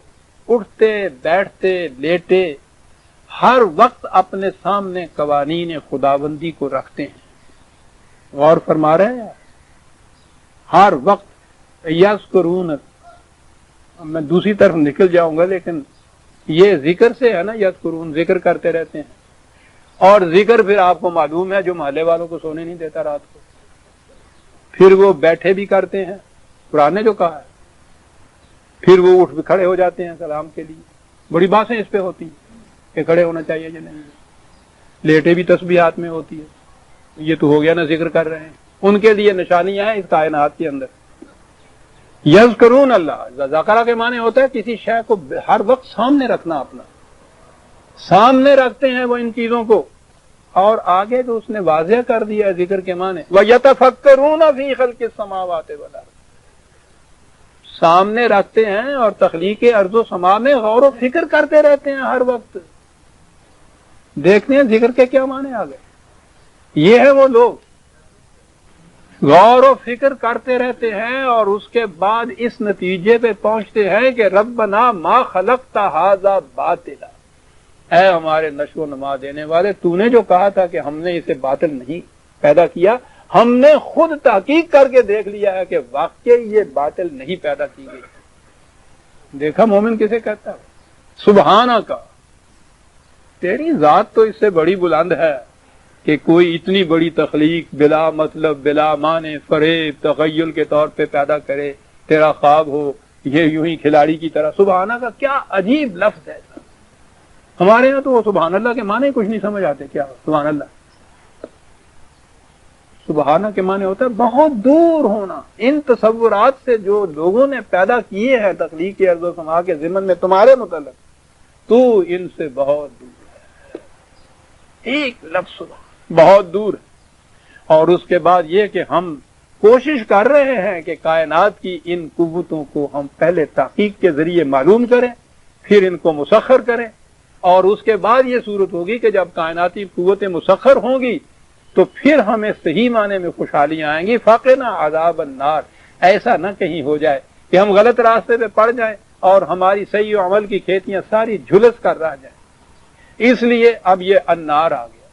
اٹھتے بیٹھتے لیٹے ہر وقت اپنے سامنے قوانین خداوندی کو رکھتے ہیں۔ غور فرما رہے ہیں؟ ہر وقت یذکرون، میں دوسری طرف نکل جاؤں گا لیکن یہ ذکر سے ہے نا، یذکرون ذکر کرتے رہتے ہیں، اور ذکر پھر آپ کو معلوم ہے جو محلے والوں کو سونے نہیں دیتا رات کو، پھر وہ بیٹھے بھی کرتے ہیں قرآن نے جو کہا ہے، پھر وہ اٹھ کھڑے ہو جاتے ہیں سلام کے لیے۔ بڑی باتیں اس پہ ہوتی ہیں کہ کھڑے ہونا چاہیے یا نہیں، لیٹے بھی تسبیحات میں ہوتی ہے۔ یہ تو ہو گیا نا ذکر کر رہے ہیں، ان کے لیے نشانیاں ہیں اس کائنات کے اندر۔ یذکرون اللہ، ذکرہ کے معنی ہوتا ہے کسی شے کو ہر وقت سامنے رکھنا، اپنا سامنے رکھتے ہیں وہ ان چیزوں کو، اور آگے تو اس نے واضح کر دیا ہے ذکر کے معنی۔ وَيَتَفَكَّرُونَ فِي خَلْقِ السَّمَاوَاتِ وَالْأَرْضِ، سامنے رکھتے ہیں اور تخلیق ارض و سما میں غور و فکر کرتے رہتے ہیں ہر وقت۔ دیکھتے ہیں ذکر کے کیا معنی آ گئے۔ یہ ہے وہ لوگ غور و فکر کرتے رہتے ہیں اور اس کے بعد اس نتیجے پہ پہنچتے ہیں کہ ربنا ما خلقت ھذا باطلا، اے ہمارے نشو و نما دینے والے، تو نے جو کہا تھا کہ ہم نے اسے باطل نہیں پیدا کیا، ہم نے خود تحقیق کر کے دیکھ لیا ہے کہ واقعی یہ باطل نہیں پیدا کی گئی۔ دیکھا مومن کسے کہتا ہے؟ سبحانہ کا، تیری ذات تو اس سے بڑی بلند ہے کہ کوئی اتنی بڑی تخلیق بلا مطلب بلا معنی فریب تخیل کے طور پہ پیدا کرے، تیرا خواب ہو یہ یوں ہی کھلاڑی کی طرح۔ سبحانہ کا کیا عجیب لفظ ہے، ہمارے یہاں تو وہ سبحان اللہ کے معنی کچھ نہیں سمجھ آتے۔ کیا سبحان اللہ؟ سبحانہ کے معنی ہوتا ہے بہت دور ہونا ان تصورات سے جو لوگوں نے پیدا کیے ہیں تخلیق ارض و سما کے ضمن میں تمہارے متعلق، تو ان سے بہت دور ہے۔ ایک لفظ بہت دور ہے۔ اور اس کے بعد یہ کہ ہم کوشش کر رہے ہیں کہ کائنات کی ان قوتوں کو ہم پہلے تحقیق کے ذریعے معلوم کریں، پھر ان کو مسخر کریں، اور اس کے بعد یہ صورت ہوگی کہ جب کائناتی قوتیں مسخر ہوں گی تو پھر ہمیں صحیح معنی میں خوشحالیاں آئیں گی۔ فقنا عذاب النار، ایسا نہ کہیں ہو جائے کہ ہم غلط راستے پہ پڑ جائیں اور ہماری صحیح عمل کی کھیتیاں ساری جھلس کر رہ جائیں۔ اس لیے اب یہ النار آ گیا۔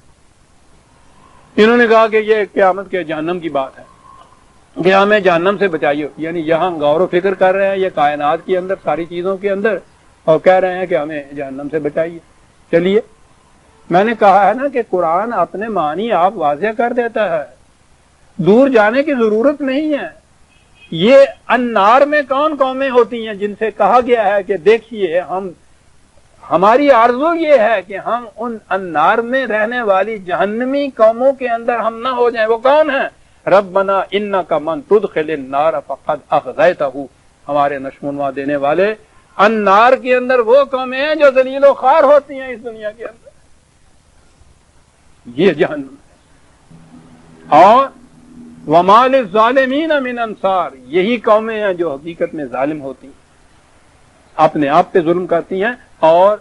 انہوں نے کہا کہ یہ قیامت کے جہنم کی بات ہے کہ ہمیں جہنم سے بچائیے، یعنی یہاں غور و فکر کر رہے ہیں یہ کائنات کے اندر ساری چیزوں کے اندر، اور کہہ رہے ہیں کہ ہمیں جہنم سے بچائیے۔ چلیے، میں نے کہا ہے نا کہ قرآن اپنے معنی آپ واضح کر دیتا ہے، دور جانے کی ضرورت نہیں ہے۔ یہ النار میں کون قومیں ہوتی ہیں جن سے کہا گیا ہے کہ دیکھیے ہماری آرزو یہ ہے کہ ہم ان النار میں رہنے والی جہنمی قوموں کے اندر ہم نہ ہو جائیں۔ وہ کون ہیں؟ ربنا انک من تدخل النار فقد اخزیتہ، ہمارے نشو و نما دینے والے، النار کے اندر وہ قومیں ہیں جو ذلیل و خوار ہوتی ہیں اس دنیا کے اندر، یہ جہنم ہے۔ اور وما للظالمین من انصار، یہی قومیں ہیں جو حقیقت میں ظالم ہوتی ہیں، اپنے آپ پہ ظلم کرتی ہیں، اور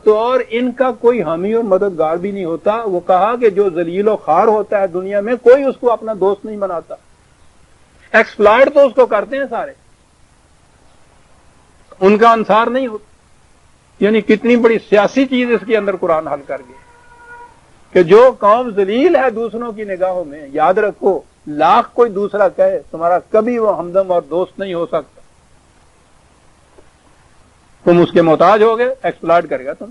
تو اور ان کا کوئی حامی اور مددگار بھی نہیں ہوتا۔ وہ کہا کہ جو ذلیل و خوار ہوتا ہے دنیا میں کوئی اس کو اپنا دوست نہیں بناتا، ایکسپلائٹ تو اس کو کرتے ہیں سارے، ان کا انصار نہیں ہوتا۔ یعنی کتنی بڑی سیاسی چیز اس کے اندر قرآن حل کر گیا کہ جو قوم ذلیل ہے دوسروں کی نگاہوں میں، یاد رکھو لاکھ کوئی دوسرا کہے تمہارا کبھی وہ ہمدم اور دوست نہیں ہو سکتا، تم اس کے محتاج ہو گئے، ایکسپلائٹ کرے گا تم۔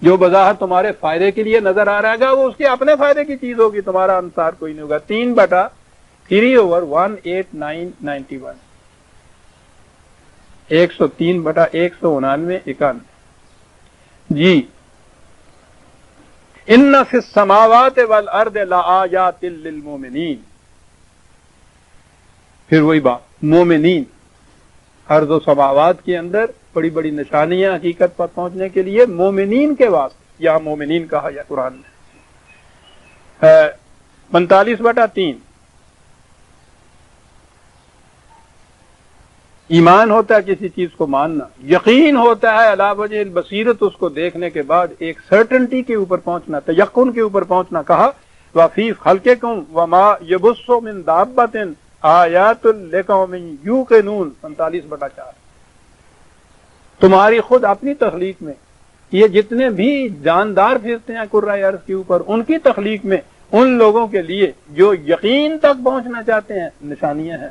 جو بظاہر تمہارے فائدے کے لیے نظر آ رہا گا وہ اس کے اپنے فائدے کی چیز ہوگی، تمہارا انصار کوئی نہیں ہوگا۔ 3/3/18991 103/199 جی۔ ان فی السماوات والارض لآیات للمؤمنین، پھر وہی بات، مومنین، ارض و سماوات کے اندر بڑی بڑی نشانیاں حقیقت پر پہنچنے کے لیے مومنین کے واسطے، یہاں مومنین کہا یا قرآن میں 45/3 ایمان ہوتا ہے کسی چیز کو ماننا، یقین ہوتا ہے علی وجہ البصیرت، اس کو دیکھنے کے بعد ایک سرٹنٹی کے اوپر پہنچنا، تیقن کے اوپر پہنچنا۔ کہا وَفِي خَلْقِكُمْ وَمَا يَبُثُّ مِن دَابَّةٍ آیات لِقَوْمٍ یوقنون 45/4 تمہاری خود اپنی تخلیق میں، یہ جتنے بھی جاندار پھرتے ہیں کرۂ ارض کے اوپر، ان کی تخلیق میں ان لوگوں کے لیے جو یقین تک پہنچنا چاہتے ہیں نشانیاں ہیں،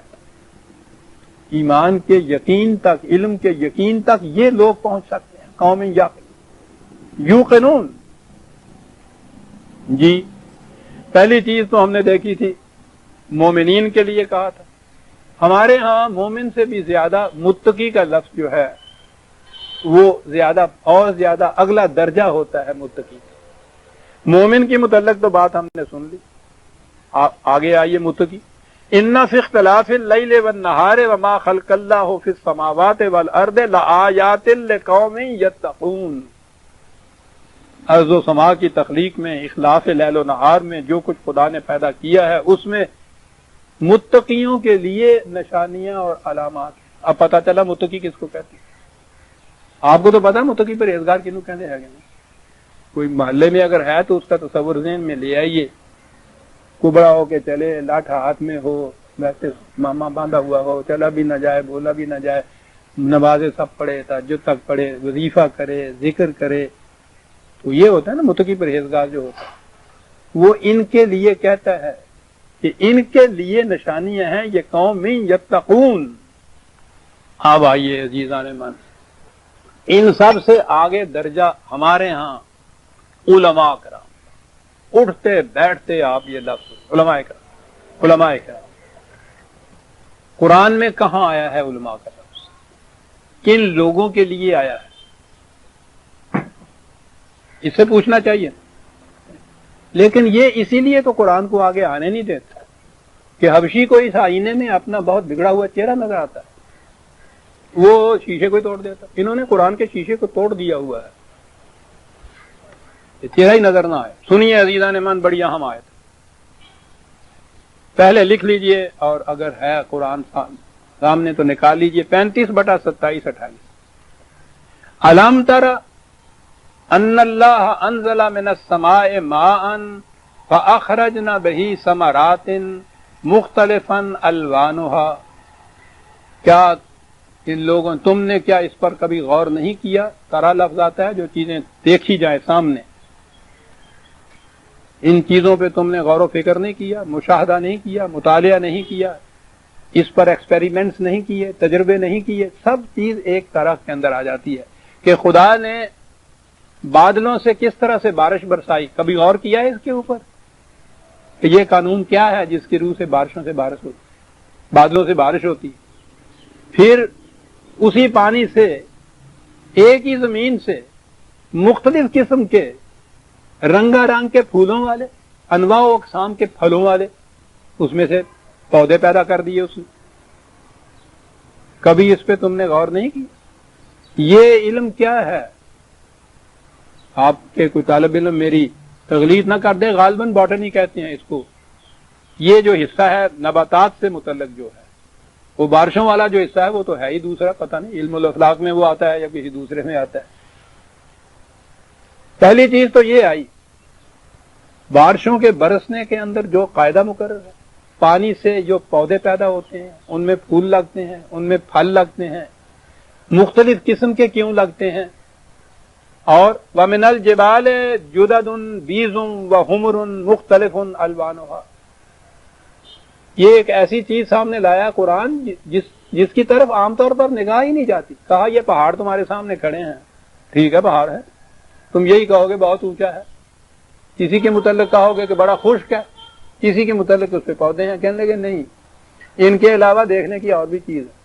ایمان کے یقین تک، علم کے یقین تک یہ لوگ پہنچ سکتے ہیں، قوم یوقنون۔ جی پہلی چیز تو ہم نے دیکھی تھی مومنین کے لیے کہا تھا، ہمارے ہاں مومن سے بھی زیادہ متقی کا لفظ جو ہے وہ زیادہ اور زیادہ اگلا درجہ ہوتا ہے متقی۔ مومن کی متعلق تو بات ہم نے سن لی، آگے آئیے متقی۔ ان فی اختلاف اللیل والنہار وما خلق اللہ فی السماوات والارض لآیات لقوم یتقون، ارض و سما کی تخلیق میں، اختلاف لیل و نہار میں، جو کچھ خدا نے پیدا کیا ہے اس میں متقیوں کے لیے نشانیاں اور علامات۔ اب پتہ چلا متقی کس کو کہتے ہیں۔ آپ کو تو پتا متقی پرہیزگار کنوں کہتے ہیں، کوئی محلے میں اگر ہے تو اس کا تصور ذہن میں لے آئیے، کبڑا ہو کے چلے، لاٹھا ہاتھ میں ہو، ویسے ماما باندھا ہوا ہو، چلا بھی نہ جائے بولا بھی نہ جائے، نمازیں سب پڑھے، تہجد تک پڑھے، وظیفہ کرے، ذکر کرے، تو یہ ہوتا ہے نا متقی پرہیزگار جو ہوتا ہے۔ وہ ان کے لیے کہتا ہے کہ ان کے لیے نشانیاں ہیں، یہ قوم یتقون۔ اب آئیے عزیزان من، ان سب سے آگے درجہ ہمارے ہاں علماء کرام، اٹھتے بیٹھتے آپ یہ لفظ علماء کرام، قرآن میں کہاں آیا ہے علماء کا لفظ، کن لوگوں کے لیے آیا ہے، اس سے پوچھنا چاہیے۔ لیکن یہ اسی لیے تو قرآن کو آگے آنے نہیں دیتا کہ حبشی کو اس آئینے میں اپنا بہت بگڑا ہوا چہرہ نظر آتا ہے، وہ شیشے کو ہی توڑ دیتا۔ انہوں نے قرآن کے شیشے کو توڑ دیا ہوا ہے، یہ چہرہ ہی نظر نہ آئے۔ سنیے عزیزان من، بڑی اہم آیت پہلے لکھ لیجئے، اور اگر ہے قرآن سامنے تو نکال لیجئے، 35/27-28 الم تر ان اللہ انزل من السماء ماء فاخرجنا به ثمرات مختلفا الوانها، کیا ان لوگوں تم نے کیا اس پر کبھی غور نہیں کیا؟ ترا لفظ آتا ہے جو چیزیں دیکھی جائیں سامنے، ان چیزوں پہ تم نے غور و فکر نہیں کیا، مشاہدہ نہیں کیا، مطالعہ نہیں کیا، اس پر ایکسپیریمنٹس نہیں کیے، تجربے نہیں کیے، سب چیز ایک طرح کے اندر آ جاتی ہے کہ خدا نے بادلوں سے کس طرح سے بارش برسائی، کبھی غور کیا ہے اس کے اوپر کہ یہ قانون کیا ہے جس کی روح سے بارشوں سے بارش ہوتی، بادلوں سے بارش ہوتی، پھر اسی پانی سے ایک ہی زمین سے مختلف قسم کے رنگا رنگ کے پھولوں والے، انواع و اقسام کے پھلوں والے اس میں سے پودے پیدا کر دیے اس نے، کبھی اس پہ تم نے غور نہیں کی؟ یہ علم کیا ہے؟ آپ کے کوئی طالب علم میری تغلیظ نہ کر دے، غالباً باٹنی کہتے ہیں اس کو. یہ جو حصہ ہے نباتات سے متعلق جو ہے، وہ بارشوں والا جو حصہ ہے وہ تو ہے ہی دوسرا، پتہ نہیں علم الاخلاق میں وہ آتا ہے یا کسی دوسرے میں آتا ہے. پہلی چیز تو یہ آئی، بارشوں کے برسنے کے اندر جو قاعدہ مقرر ہے، پانی سے جو پودے پیدا ہوتے ہیں، ان میں پھول لگتے ہیں، ان میں پھل لگتے ہیں، مختلف قسم کے کیوں لگتے ہیں. اور وَمِنَ الْجِبَالِ جُدَدٌ بِيضٌ وَحُمْرٌ مُخْتَلِفٌ أَلْوَانُهَا. یہ ایک ایسی چیز سامنے لایا قرآن جس کی طرف عام طور پر نگاہ ہی نہیں جاتی. کہا یہ پہاڑ تمہارے سامنے کھڑے ہیں، ٹھیک ہے پہاڑ ہے، تم یہی کہو گے بہت اونچا ہے. کسی کے متعلق کہو گے کہ بڑا خشک ہے، کسی کے متعلق اس پہ پودے ہیں، کہنے لگے نہیں، ان کے علاوہ دیکھنے کی اور بھی چیز ہے.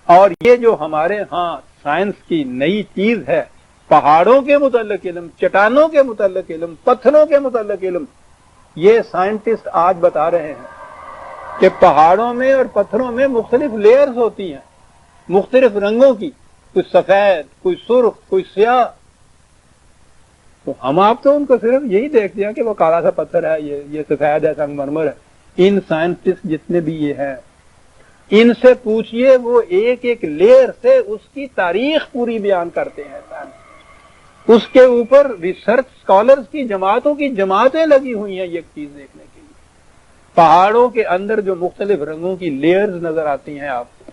اور یہ جو ہمارے ہاں سائنس کی نئی چیز ہے، پہاڑوں کے متعلق علم، چٹانوں کے متعلق علم، پتھروں کے متعلق علم، یہ سائنٹسٹ آج بتا رہے ہیں کہ پہاڑوں میں اور پتھروں میں مختلف لیئرز ہوتی ہیں، مختلف رنگوں کی، کوئی سفید، کوئی سرخ، کوئی سیاہ. تو ہم آپ تو ان کو صرف یہی دیکھتے ہیں کہ وہ کالا سا پتھر ہے، یہ سفید ہے، سنگ مرمر ہے. ان سائنٹسٹ جتنے بھی یہ ہیں، ان سے پوچھئے، وہ ایک ایک لیئر سے اس کی تاریخ پوری بیان کرتے ہیں. اس کے اوپر ریسرچ اسکالرز کی جماعتوں کی جماعتیں لگی ہوئی ہیں یہ چیز دیکھنے کے لیے. پہاڑوں کے اندر جو مختلف رنگوں کی لیئرز نظر آتی ہیں آپ کو،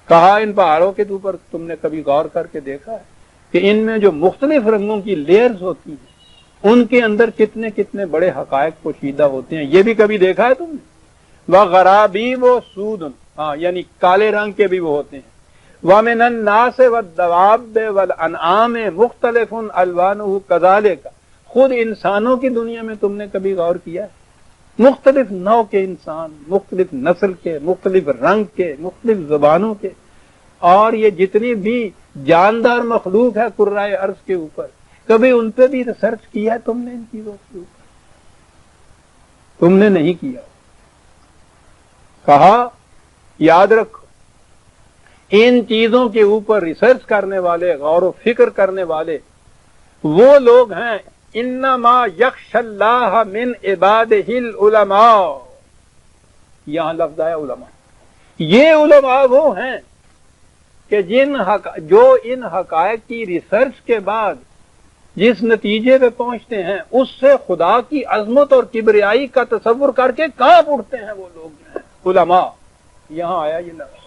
کہا ان پہاڑوں کے اوپر تم نے کبھی غور کر کے دیکھا ہے کہ ان میں جو مختلف رنگوں کی لیئرز ہوتی ہیں ان کے اندر کتنے کتنے بڑے حقائق پوشیدہ ہوتے ہیں؟ یہ بھی کبھی دیکھا ہے تم نے؟ وَغَرَابِیبُ سُودٌ، ہاں یعنی کالے رنگ کے بھی وہ ہوتے ہیں. وَمِنَ النَّاسِ وَالدَّوَابِّ وَالْأَنْعَامِ مُخْتَلِفٌ أَلْوَانُهُ كَذَلِكَ. خود انسانوں کی دنیا میں تم نے کبھی غور کیا ہے؟ مختلف نوع کے انسان، مختلف نسل کے، مختلف رنگ کے، مختلف زبانوں کے، اور یہ جتنی بھی جاندار مخلوق ہے کرۂ ارض کے اوپر، کبھی ان پہ بھی ریسرچ کیا ہے تم نے؟ ان چیزوں کے اوپر تم نے نہیں کیا. کہا یاد رکھو، ان چیزوں کے اوپر ریسرچ کرنے والے، غور و فکر کرنے والے وہ لوگ ہیں انما یخشی اللہ من عبادہ العلماء. یہاں لفظ آیا علماء. یہ علماء وہ ہیں کہ جو ان حقائق کی ریسرچ کے بعد جس نتیجے پہ پہنچتے ہیں اس سے خدا کی عظمت اور کبریائی کا تصور کر کے کانپ اٹھتے ہیں. وہ لوگ ہیں علماء. یہاں آیا یہ لفظ.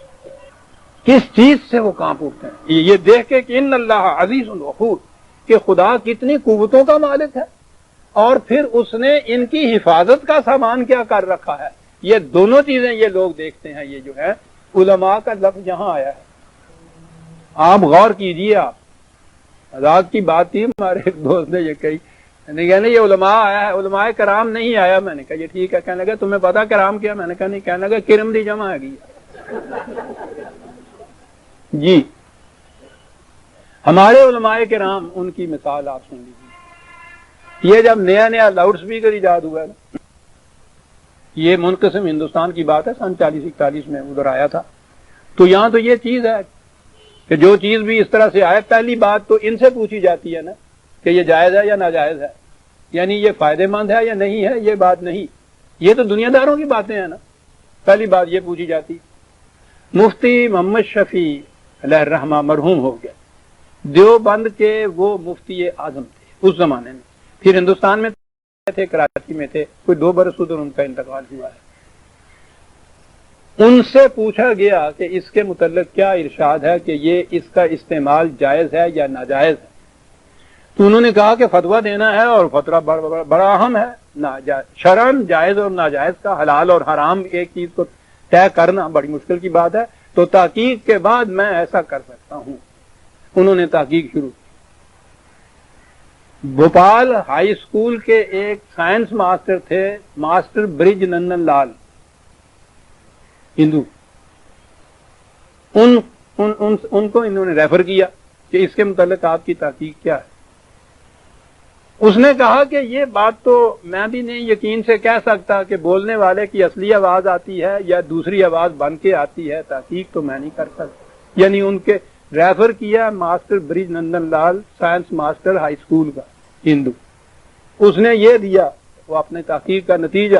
کس چیز سے وہ کانپ اٹھتے ہیں؟ یہ دیکھ کے کہ ان اللہ عزیز الغفور، کہ خدا کتنی قوتوں کا مالک ہے، اور پھر اس نے ان کی حفاظت کا سامان کیا کر رکھا ہے. یہ دونوں چیزیں یہ لوگ دیکھتے ہیں. یہ جو ہے علماء کا لفظ یہاں آیا ہے. آپ غور کیجئے. آپ آزاد کی بات تھی، ہمارے ایک دوست نے یہ کہی، کہنے یہ علماء آیا ہے، علماء کرام نہیں آیا. میں نے کہا یہ ٹھیک ہے. کہنے لگا تمہیں پتا کرام کیا؟ میں نے کہا نہیں. کہنے لگا کرم دی جمع ہے گی. جی ہمارے علماء کرام، ان کی مثال آپ سن لیجیے. یہ جب نیا نیا لاؤڈ سپیکر ایجاد ہوا ہے نا، یہ منقسم ہندوستان کی بات ہے، سن 40-41 میں ادھر آیا تھا. تو یہاں تو یہ چیز ہے کہ جو چیز بھی اس طرح سے آئے، پہلی بات تو ان سے پوچھی جاتی ہے نا کہ یہ جائز ہے یا ناجائز ہے، یعنی یہ فائدہ مند ہے یا نہیں ہے. یہ بات نہیں، یہ تو دنیا داروں کی باتیں ہیں نا. پہلی بات یہ پوچھی جاتی. مفتی محمد شفیع علیہ الرحمہ مرحوم ہو گیا، دیوبند کے وہ مفتی اعظم تھے اس زمانے میں. پھر ہندوستان میں تھے، کراچی میں تھے، کوئی 2 برس ادھر ان کا انتقال ہوا ہے. ان سے پوچھا گیا کہ اس کے متعلق کیا ارشاد ہے کہ یہ اس کا استعمال جائز ہے یا ناجائز ہے. تو انہوں نے کہا کہ فتویٰ دینا ہے، اور فتویٰ بڑا اہم ہے. شرعاً جائز اور ناجائز کا، حلال اور حرام ایک چیز کو طے کرنا بڑی مشکل کی بات ہے. تو تحقیق کے بعد میں ایسا کر سکتا ہوں. انہوں نے تحقیق شروع کی. بھوپال ہائی اسکول کے ایک سائنس ماسٹر تھے، ماسٹر برج نندن لال، ہندو. ان کو انہوں نے ریفر کیا کہ اس کے متعلق آپ کی تحقیق کیا ہے. اس نے کہا کہ یہ بات تو میں بھی نہیں یقین سے کہہ سکتا کہ بولنے والے کی اصلی آواز آتی ہے یا دوسری آواز بن کے آتی ہے، تحقیق تو میں نہیں کر سکتا۔ یعنی ان کے ریفر کیا ماسٹر برج نندن لال سائنس ماسٹر ہائی اسکول کا ہندو، اس نے یہ دیا وہ اپنے تحقیق کا نتیجہ،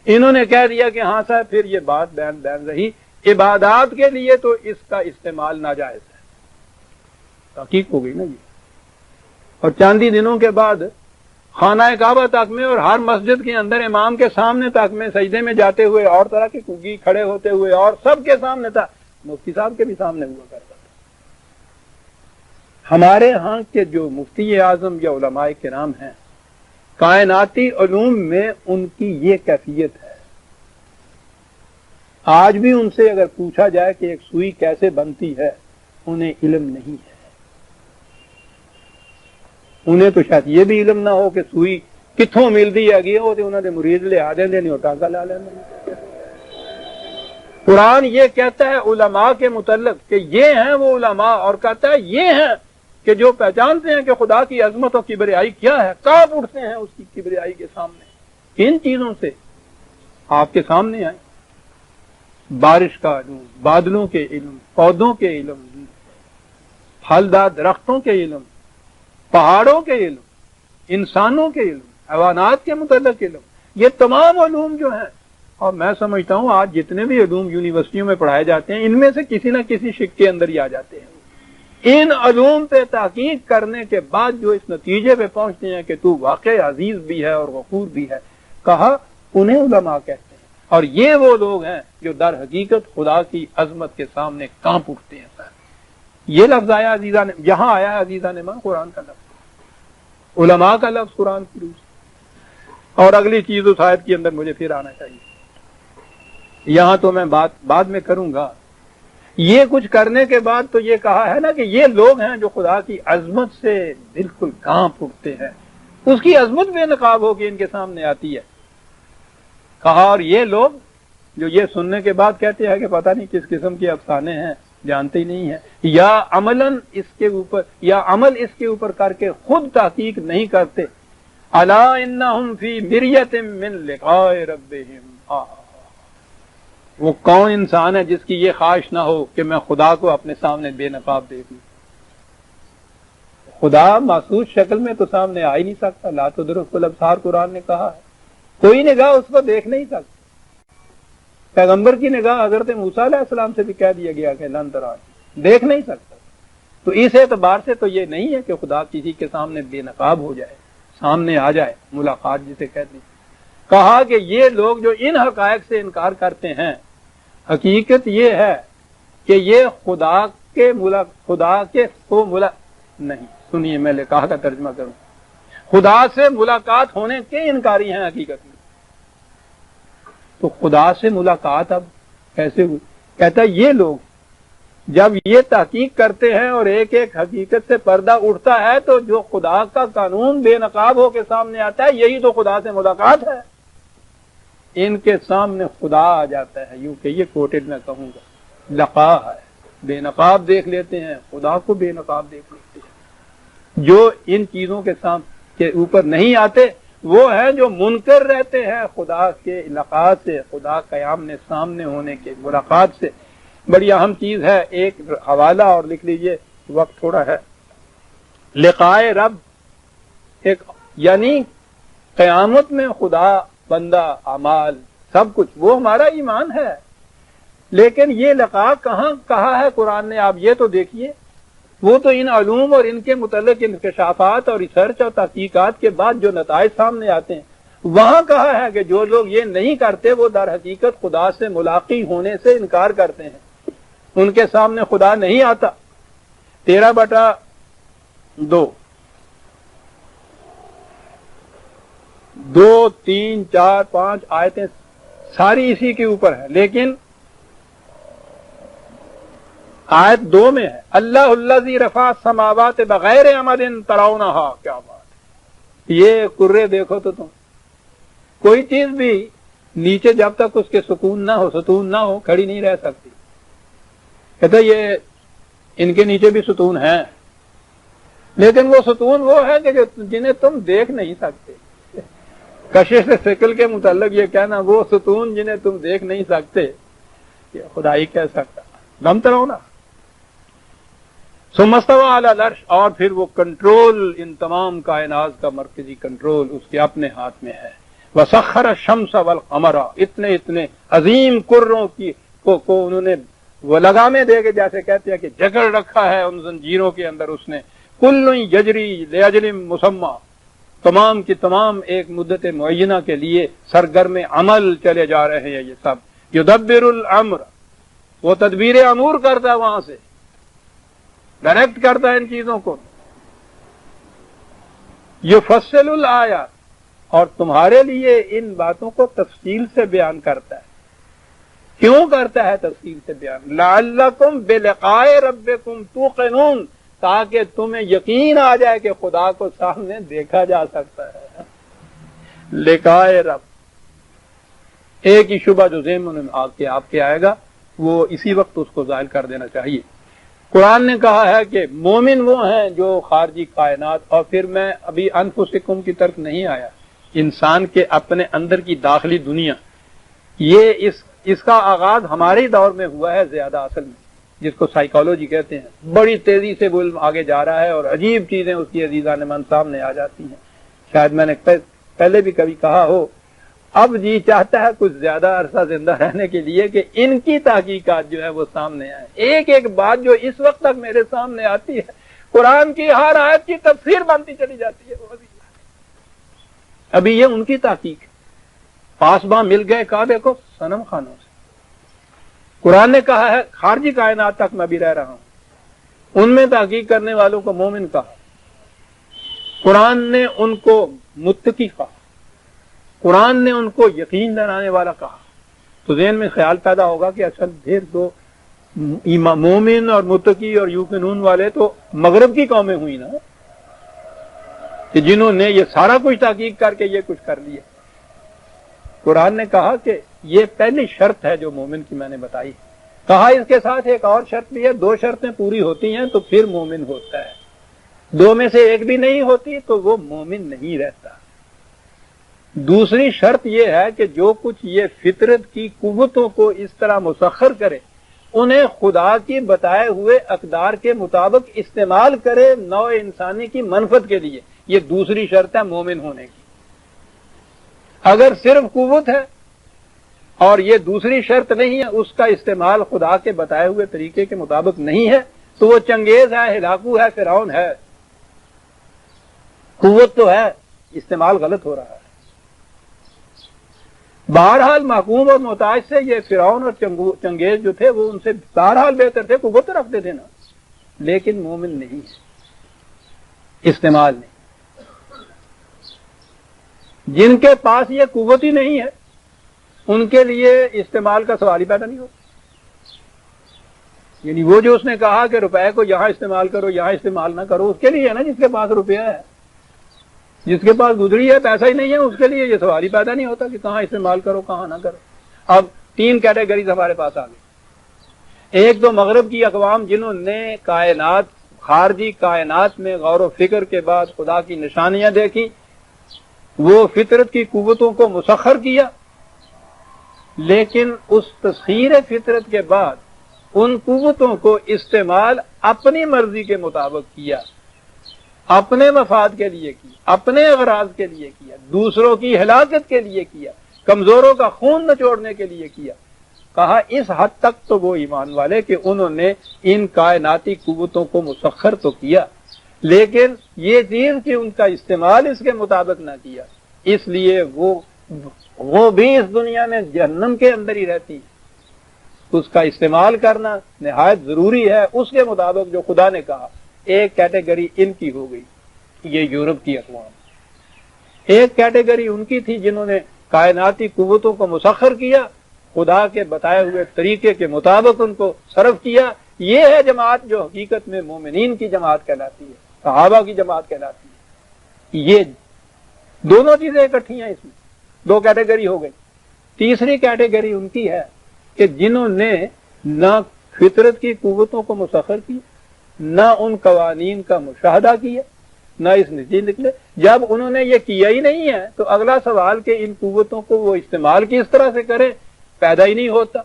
انہوں نے کہہ دیا کہ ہاں صاحب پھر یہ بات بین رہی، عبادات کے لیے تو اس کا استعمال ناجائز ہے، تحقیق ہو گئی نا یہ۔ اور چند ہی دنوں کے بعد خانہ کعبہ تک میں اور ہر مسجد کے اندر امام کے سامنے تک میں سجدے میں جاتے ہوئے اور طرح کے کوگی کھڑے ہوتے ہوئے اور سب کے سامنے تھا، مفتی صاحب کے بھی سامنے ہوا کرتا تھا۔ ہمارے ہاں کے جو مفتی اعظم یا علماء کرام ہیں، کائناتی علوم میں ان کی یہ کیفیت ہے، آج بھی ان سے اگر پوچھا جائے کہ ایک سوئی کیسے بنتی ہے، انہیں علم نہیں ہے۔ انہیں تو شاید یہ بھی علم نہ ہو کہ سوئی کتوں ملتی ہے، وہ تو انہوں نے مرید لے آ دیں نہیں اور ٹانکا لا لینا۔ قرآن یہ کہتا ہے علماء کے متعلق کہ یہ ہیں وہ علماء، اور کہتا ہے یہ ہیں کہ جو پہچانتے ہیں کہ خدا کی عظمت اور کبریائی کیا ہے، کانپ اٹھتے ہیں اس کی کبریائی کے سامنے۔ ان چیزوں سے آپ کے سامنے آئے، بارش کا علم، بادلوں کے علم، پودوں کے علم، پھلدار درختوں کے علم، پہاڑوں کے علم، انسانوں کے علم، حیوانات کے متعلق علم، یہ تمام علوم جو ہیں، اور میں سمجھتا ہوں آج جتنے بھی علوم یونیورسٹیوں میں پڑھائے جاتے ہیں ان میں سے کسی نہ کسی شق کے اندر ہی آ جاتے ہیں۔ ان علوم پہ تحقیق کرنے کے بعد جو اس نتیجے پہ پہنچتے ہیں کہ تو واقع عزیز بھی ہے اور غفور بھی ہے، کہا انہیں علماء کہتے ہیں، اور یہ وہ لوگ ہیں جو در حقیقت خدا کی عظمت کے سامنے کانپ اٹھتے ہیں۔ یہ لفظ آیا عزیزان، یہاں آیا ہے عزیزان ماں قرآن کا لفظ، علماء کا لفظ قرآن کی روح سے۔ اور اگلی چیز اس آیت کے اندر مجھے پھر آنا چاہیے، یہاں تو میں بات بعد میں کروں گا۔ یہ کچھ کرنے کے بعد تو یہ کہا ہے نا کہ یہ لوگ ہیں جو خدا کی عظمت سے بالکل کانپ اٹھتے ہیں، اس کی عظمت بے نقاب ہو کے ان کے سامنے آتی ہے۔ کہا اور یہ لوگ جو یہ سننے کے بعد کہتے ہیں کہ پتہ نہیں کس قسم کے افسانے ہیں، جانتے ہی نہیں ہیں، یا عملاً اس کے اوپر یا عمل اس کے اوپر کر کے خود تحقیق نہیں کرتے۔ الا انہم فی مریۃ من لقاء ربہم، وہ کون انسان ہے جس کی یہ خواہش نہ ہو کہ میں خدا کو اپنے سامنے بے نقاب دیکھوں۔ خدا محسوس شکل میں تو سامنے آ ہی نہیں سکتا، لا تدرکہ الابصار قرآن نے کہا ہے، کوئی نگاہ اس کو دیکھ نہیں سکتی۔ پیغمبر کی نگاہ حضرت موسیٰ علیہ السلام سے بھی کہہ دیا گیا کہ لن ترانی، دیکھ نہیں سکتا۔ تو اس اعتبار سے تو یہ نہیں ہے کہ خدا کسی کے سامنے بے نقاب ہو جائے، سامنے آ جائے، ملاقات جسے کہتے ہیں۔ کہا کہ یہ لوگ جو ان حقائق سے انکار کرتے ہیں، حقیقت یہ ہے کہ یہ خدا کے نہیں، سنیے میں لقاء کا ترجمہ کروں، خدا سے ملاقات ہونے کے انکاری ہیں حقیقت میں۔ تو خدا سے ملاقات اب کیسے ہوئی؟ کہتا ہے یہ لوگ جب یہ تحقیق کرتے ہیں اور ایک ایک حقیقت سے پردہ اٹھتا ہے تو جو خدا کا قانون بے نقاب ہو کے سامنے آتا ہے، یہی تو خدا سے ملاقات ہے۔ ان کے سامنے خدا آ جاتا ہے، یوں کہ یہ کوٹڈ میں کہوں گا، لقاء ہے، بے نقاب دیکھ لیتے ہیں، خدا کو بے نقاب دیکھ لیتے ہیں۔ جو ان چیزوں کے اوپر نہیں آتے وہ ہیں جو منکر رہتے ہیں خدا کے لقاء سے، خدا قیام نے سامنے ہونے کے، ملاقات سے۔ بڑی اہم چیز ہے، ایک حوالہ اور لکھ لیجئے، وقت تھوڑا ہے۔ لقاء رب ایک یعنی قیامت میں خدا، بندہ، اعمال، سب کچھ وہ ہمارا ایمان ہے، لیکن یہ لقاء کہاں کہا ہے قرآن نے؟ آپ یہ تو دیکھیے، وہ تو ان علوم اور ان کے متعلق انکشافات اور ریسرچ اور تحقیقات کے بعد جو نتائج سامنے آتے ہیں وہاں کہا ہے کہ جو لوگ یہ نہیں کرتے وہ در حقیقت خدا سے ملاقی ہونے سے انکار کرتے ہیں، ان کے سامنے خدا نہیں آتا۔ 13/2 2 3 4 5 آیتیں ساری اسی کے اوپر ہے، لیکن آیت 2 میں ہے اللہ الذی رفع السماوات بغیر عمد ترونہا، کیا بات، یہ کرے دیکھو تو تم، کوئی چیز بھی نیچے جب تک اس کے ستون نہ ہو کھڑی نہیں رہ سکتی۔ کہتا یہ ان کے نیچے بھی ستون ہیں، لیکن وہ ستون وہ ہے کہ جنہیں تم دیکھ نہیں سکتے. کشش ثقل کے متعلق یہ کہنا وہ ستون جنہیں تم دیکھ نہیں سکتے یہ خدا ہی کہہ سکتا. دم تو رہو نا. ثم استوى علی العرش، اور پھر وہ کنٹرول ان تمام کائنات کا مرکزی کنٹرول اس کے اپنے ہاتھ میں ہے. وسخر الشمس والقمر، اتنے عظیم کروں کی کو انہوں نے وہ لگامیں دے کے جیسے کہتے ہیں کہ جکڑ رکھا ہے ان زنجیروں کے اندر اس نے. کل یجری لاجل مسمى، تمام کی تمام ایک مدت معینہ کے لیے سرگرم عمل چلے جا رہے ہیں. یہ سب یدبر الامر، وہ تدبیر امور کرتا ہے، وہاں سے ڈائریکٹ کرتا ہے ان چیزوں کو. یفصل الآیات، اور تمہارے لیے ان باتوں کو تفصیل سے بیان کرتا ہے. کیوں کرتا ہے تفصیل سے بیان؟ لعلکم بلقاء ربکم توقنون، تاکہ تمہیں یقین آ جائے کہ خدا کو سامنے دیکھا جا سکتا ہے. لقاء رب، ایک ہی شبہ جو ذہن میں آپ کے آئے گا وہ اسی وقت اس کو ظاہر کر دینا چاہیے. قرآن نے کہا ہے کہ مومن وہ ہیں جو خارجی کائنات، اور پھر میں ابھی انفسکم کی طرف نہیں آیا، انسان کے اپنے اندر کی داخلی دنیا، یہ اس کا آغاز ہمارے دور میں ہوا ہے زیادہ، اصل میں جس کو سائیکالوجی کہتے ہیں. بڑی تیزی سے وہ علم آگے جا رہا ہے اور عجیب چیزیں اس کی عزیزان من سامنے آ جاتی ہیں. شاید میں نے پہلے بھی کبھی کہا ہو، اب جی چاہتا ہے کچھ زیادہ عرصہ زندہ رہنے کے لیے کہ ان کی تحقیقات جو ہے وہ سامنے آئے. ایک ایک بات جو اس وقت تک میرے سامنے آتی ہے، قرآن کی ہر آیت کی تفسیر بنتی چلی جاتی ہے. ابھی یہ ان کی تحقیق. پاسباں مل گئے کہا دیکھو صنم خانوں سے. قرآن نے کہا ہے خارجی کائنات تک میں بھی رہ رہا ہوں، ان میں تحقیق کرنے والوں کو مومن کہا. قرآن نے ان کو متقی کہا، قرآن نے ان کو یقین دلانے والا کہا. تو ذہن میں خیال پیدا ہوگا کہ اصل پھر تو مومن اور متقی اور یوقنون والے تو مغرب کی قومیں ہوئی نا، کہ جنہوں نے یہ سارا کچھ تحقیق کر کے یہ کچھ کر لیا. قرآن نے کہا کہ یہ پہلی شرط ہے جو مومن کی میں نے بتائی. کہا اس کے ساتھ ایک اور شرط بھی ہے، دو شرطیں پوری ہوتی ہیں تو پھر مومن ہوتا ہے، دو میں سے ایک بھی نہیں ہوتی تو وہ مومن نہیں رہتا. دوسری شرط یہ ہے کہ جو کچھ یہ فطرت کی قوتوں کو اس طرح مسخر کرے، انہیں خدا کی بتائے ہوئے اقدار کے مطابق استعمال کرے نوع انسانی کی منفعت کے لیے، یہ دوسری شرط ہے مومن ہونے کی. اگر صرف قوت ہے اور یہ دوسری شرط نہیں ہے، اس کا استعمال خدا کے بتائے ہوئے طریقے کے مطابق نہیں ہے، تو وہ چنگیز ہے، ہلاکو ہے، فرعون ہے. قوت تو ہے، استعمال غلط ہو رہا ہے. بہرحال محکوم اور محتاج سے یہ فرعون اور چنگیز جو تھے وہ ان سے بہرحال بہتر تھے، قوت تو رکھتے تھے نا، لیکن مومن نہیں ہے، استعمال نہیں. جن کے پاس یہ قوت ہی نہیں ہے ان کے لیے استعمال کا سوال ہی پیدا نہیں ہوتا. یعنی وہ جو اس نے کہا کہ روپے کو یہاں استعمال کرو یہاں استعمال نہ کرو، اس کے لیے ہے نا جس کے پاس روپیہ ہے. جس کے پاس گزری ہے پیسہ ہی نہیں ہے اس کے لیے یہ سوال ہی پیدا نہیں ہوتا کہ کہاں استعمال کرو کہاں نہ کرو. اب تین کیٹیگریز ہمارے پاس آ گئی. ایک تو مغرب کی اقوام جنہوں نے کائنات، خارجی کائنات میں غور و فکر کے بعد خدا کی نشانیاں دیکھی، وہ فطرت کی قوتوں کو مسخر کیا، لیکن اس تسخیر فطرت کے بعد ان قوتوں کو استعمال اپنی مرضی کے مطابق کیا، اپنے مفاد کے لیے کیا، اپنے اغراض کے لیے کیا، دوسروں کی ہلاکت کے لیے کیا، کمزوروں کا خون نچوڑنے کے لیے کیا. کہا اس حد تک تو وہ ایمان والے کہ انہوں نے ان کائناتی قوتوں کو مسخر تو کیا، لیکن یہ چیز کہ ان کا استعمال اس کے مطابق نہ کیا، اس لیے وہ بھی اس دنیا میں جہنم کے اندر ہی رہتی. اس کا استعمال کرنا نہایت ضروری ہے اس کے مطابق جو خدا نے کہا. ایک کیٹیگری ان کی ہو گئی، یہ یورپ کی اقوام. ایک کیٹیگری ان کی تھی جنہوں نے کائناتی قوتوں کو مسخر کیا، خدا کے بتائے ہوئے طریقے کے مطابق ان کو صرف کیا. یہ ہے جماعت جو حقیقت میں مومنین کی جماعت کہلاتی ہے، صحابہ کی جماعت کہلاتی ہے. یہ دونوں چیزیں اکٹھی ہیں، اس میں دو کیٹیگری ہو گئی. تیسری کیٹیگری ان کی ہے کہ جنہوں نے نہ فطرت کی قوتوں کو مسخر کی نہ ان قوانین کا مشاہدہ کیا، نہ اس نتیجے نکلے۔ جب انہوں نے یہ کیا ہی نہیں ہے تو اگلا سوال کہ ان قوتوں کو وہ استعمال کس طرح سے کریں پیدا ہی نہیں ہوتا۔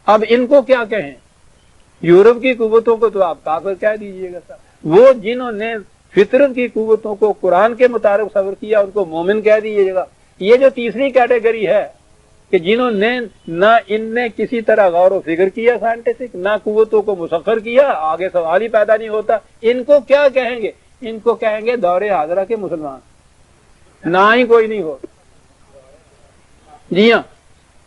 اب ان کو کیا کہیں؟ یورپ کی قوتوں کو تو آپ کافر کہہ دیجئے گا صاحب، وہ جنہوں نے فطرت کی قوتوں کو قرآن کے مطابق صبر کیا ان کو مومن کہہ دیجئے گا۔ یہ جو تیسری کیٹیگری ہے کہ جنہوں نے نہ ان نے کسی طرح غور و فکر کیا سائنٹیفک، نہ قوتوں کو مسخر کیا، آگے سوال ہی پیدا نہیں ہوتا، ان کو کیا کہیں گے؟ ان کو کہیں گے دور حاضرہ کے مسلمان، نہ ہی کوئی نہیں ہو۔ جی ہاں،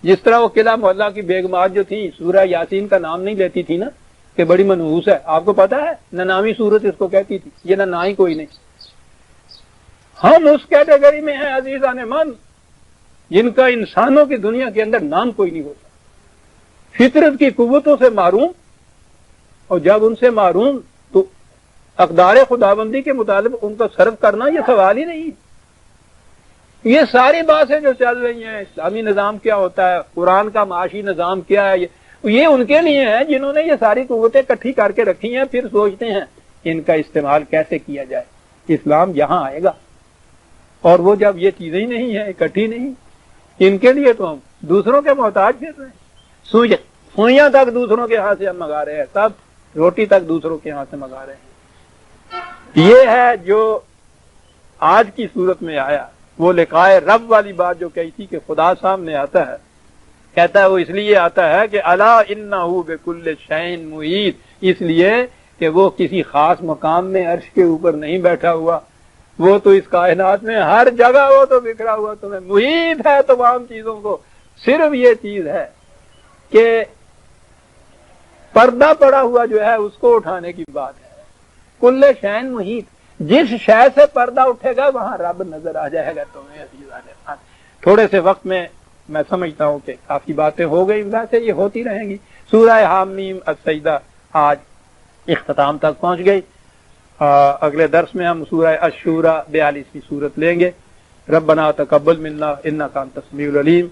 جس طرح وہ قلعہ محلہ کی بیگمات جو تھی سورہ یاسین کا نام نہیں لیتی تھی نا کہ بڑی منحوس ہے، آپ کو پتا ہے نناوی سورت اس کو کہتی تھی، یہ نہ ہی کوئی نہیں۔ ہم اس کیٹیگری میں ہیں عزیزان من جن کا انسانوں کی دنیا کے اندر نام کوئی نہیں ہوتا، فطرت کی قوتوں سے محروم، اور جب ان سے محروم تو اقدار خداوندی کے مطابق ان کا صرف کرنا یہ سوال ہی نہیں۔ یہ ساری باتیں جو چل رہی ہیں، اسلامی نظام کیا ہوتا ہے، قرآن کا معاشی نظام کیا ہے، یہ ان کے لیے ہے جنہوں نے یہ ساری قوتیں اکٹھی کر کے رکھی ہیں، پھر سوچتے ہیں ان کا استعمال کیسے کیا جائے۔ اسلام یہاں آئے گا، اور وہ جب یہ چیزیں ہی نہیں ہیں، اکٹھی نہیں، ان کے لیے تو ہم دوسروں کے محتاج پھر رہے ہیں، سوئیاں تک دوسروں کے ہاتھ سے ہم منگا رہے ہیں، سب روٹی تک دوسروں کے ہاتھ سے منگا رہے ہیں۔ یہ ہے جو آج کی صورت میں آیا۔ وہ لقائے رب والی بات جو کہی تھی کہ خدا سامنے آتا ہے، کہتا ہے وہ اس لیے آتا ہے کہ الا انہ بکل شیء محیط، اس لیے کہ وہ کسی خاص مقام میں عرش کے اوپر نہیں بیٹھا ہوا، وہ تو اس کائنات میں ہر جگہ وہ تو بکھرا ہوا تمہیں محیط ہے تمام چیزوں کو۔ صرف یہ چیز ہے کہ پردہ پڑا ہوا جو ہے اس کو اٹھانے کی بات ہے۔ کل شیء محیط، جس شے سے پردہ اٹھے گا وہاں رب نظر آ جائے گا تمہیں عزیزان۔ تھوڑے سے وقت میں سمجھتا ہوں کہ کافی باتیں ہو گئی، ویسے یہ ہوتی رہیں گی۔ سورہ حامیم السجدہ آج اختتام تک پہنچ گئی۔ اگلے درس میں ہم سورہ الشورى 42ویں سورت لیں گے۔ ربنا تقبل منا انک انت السمیع العلیم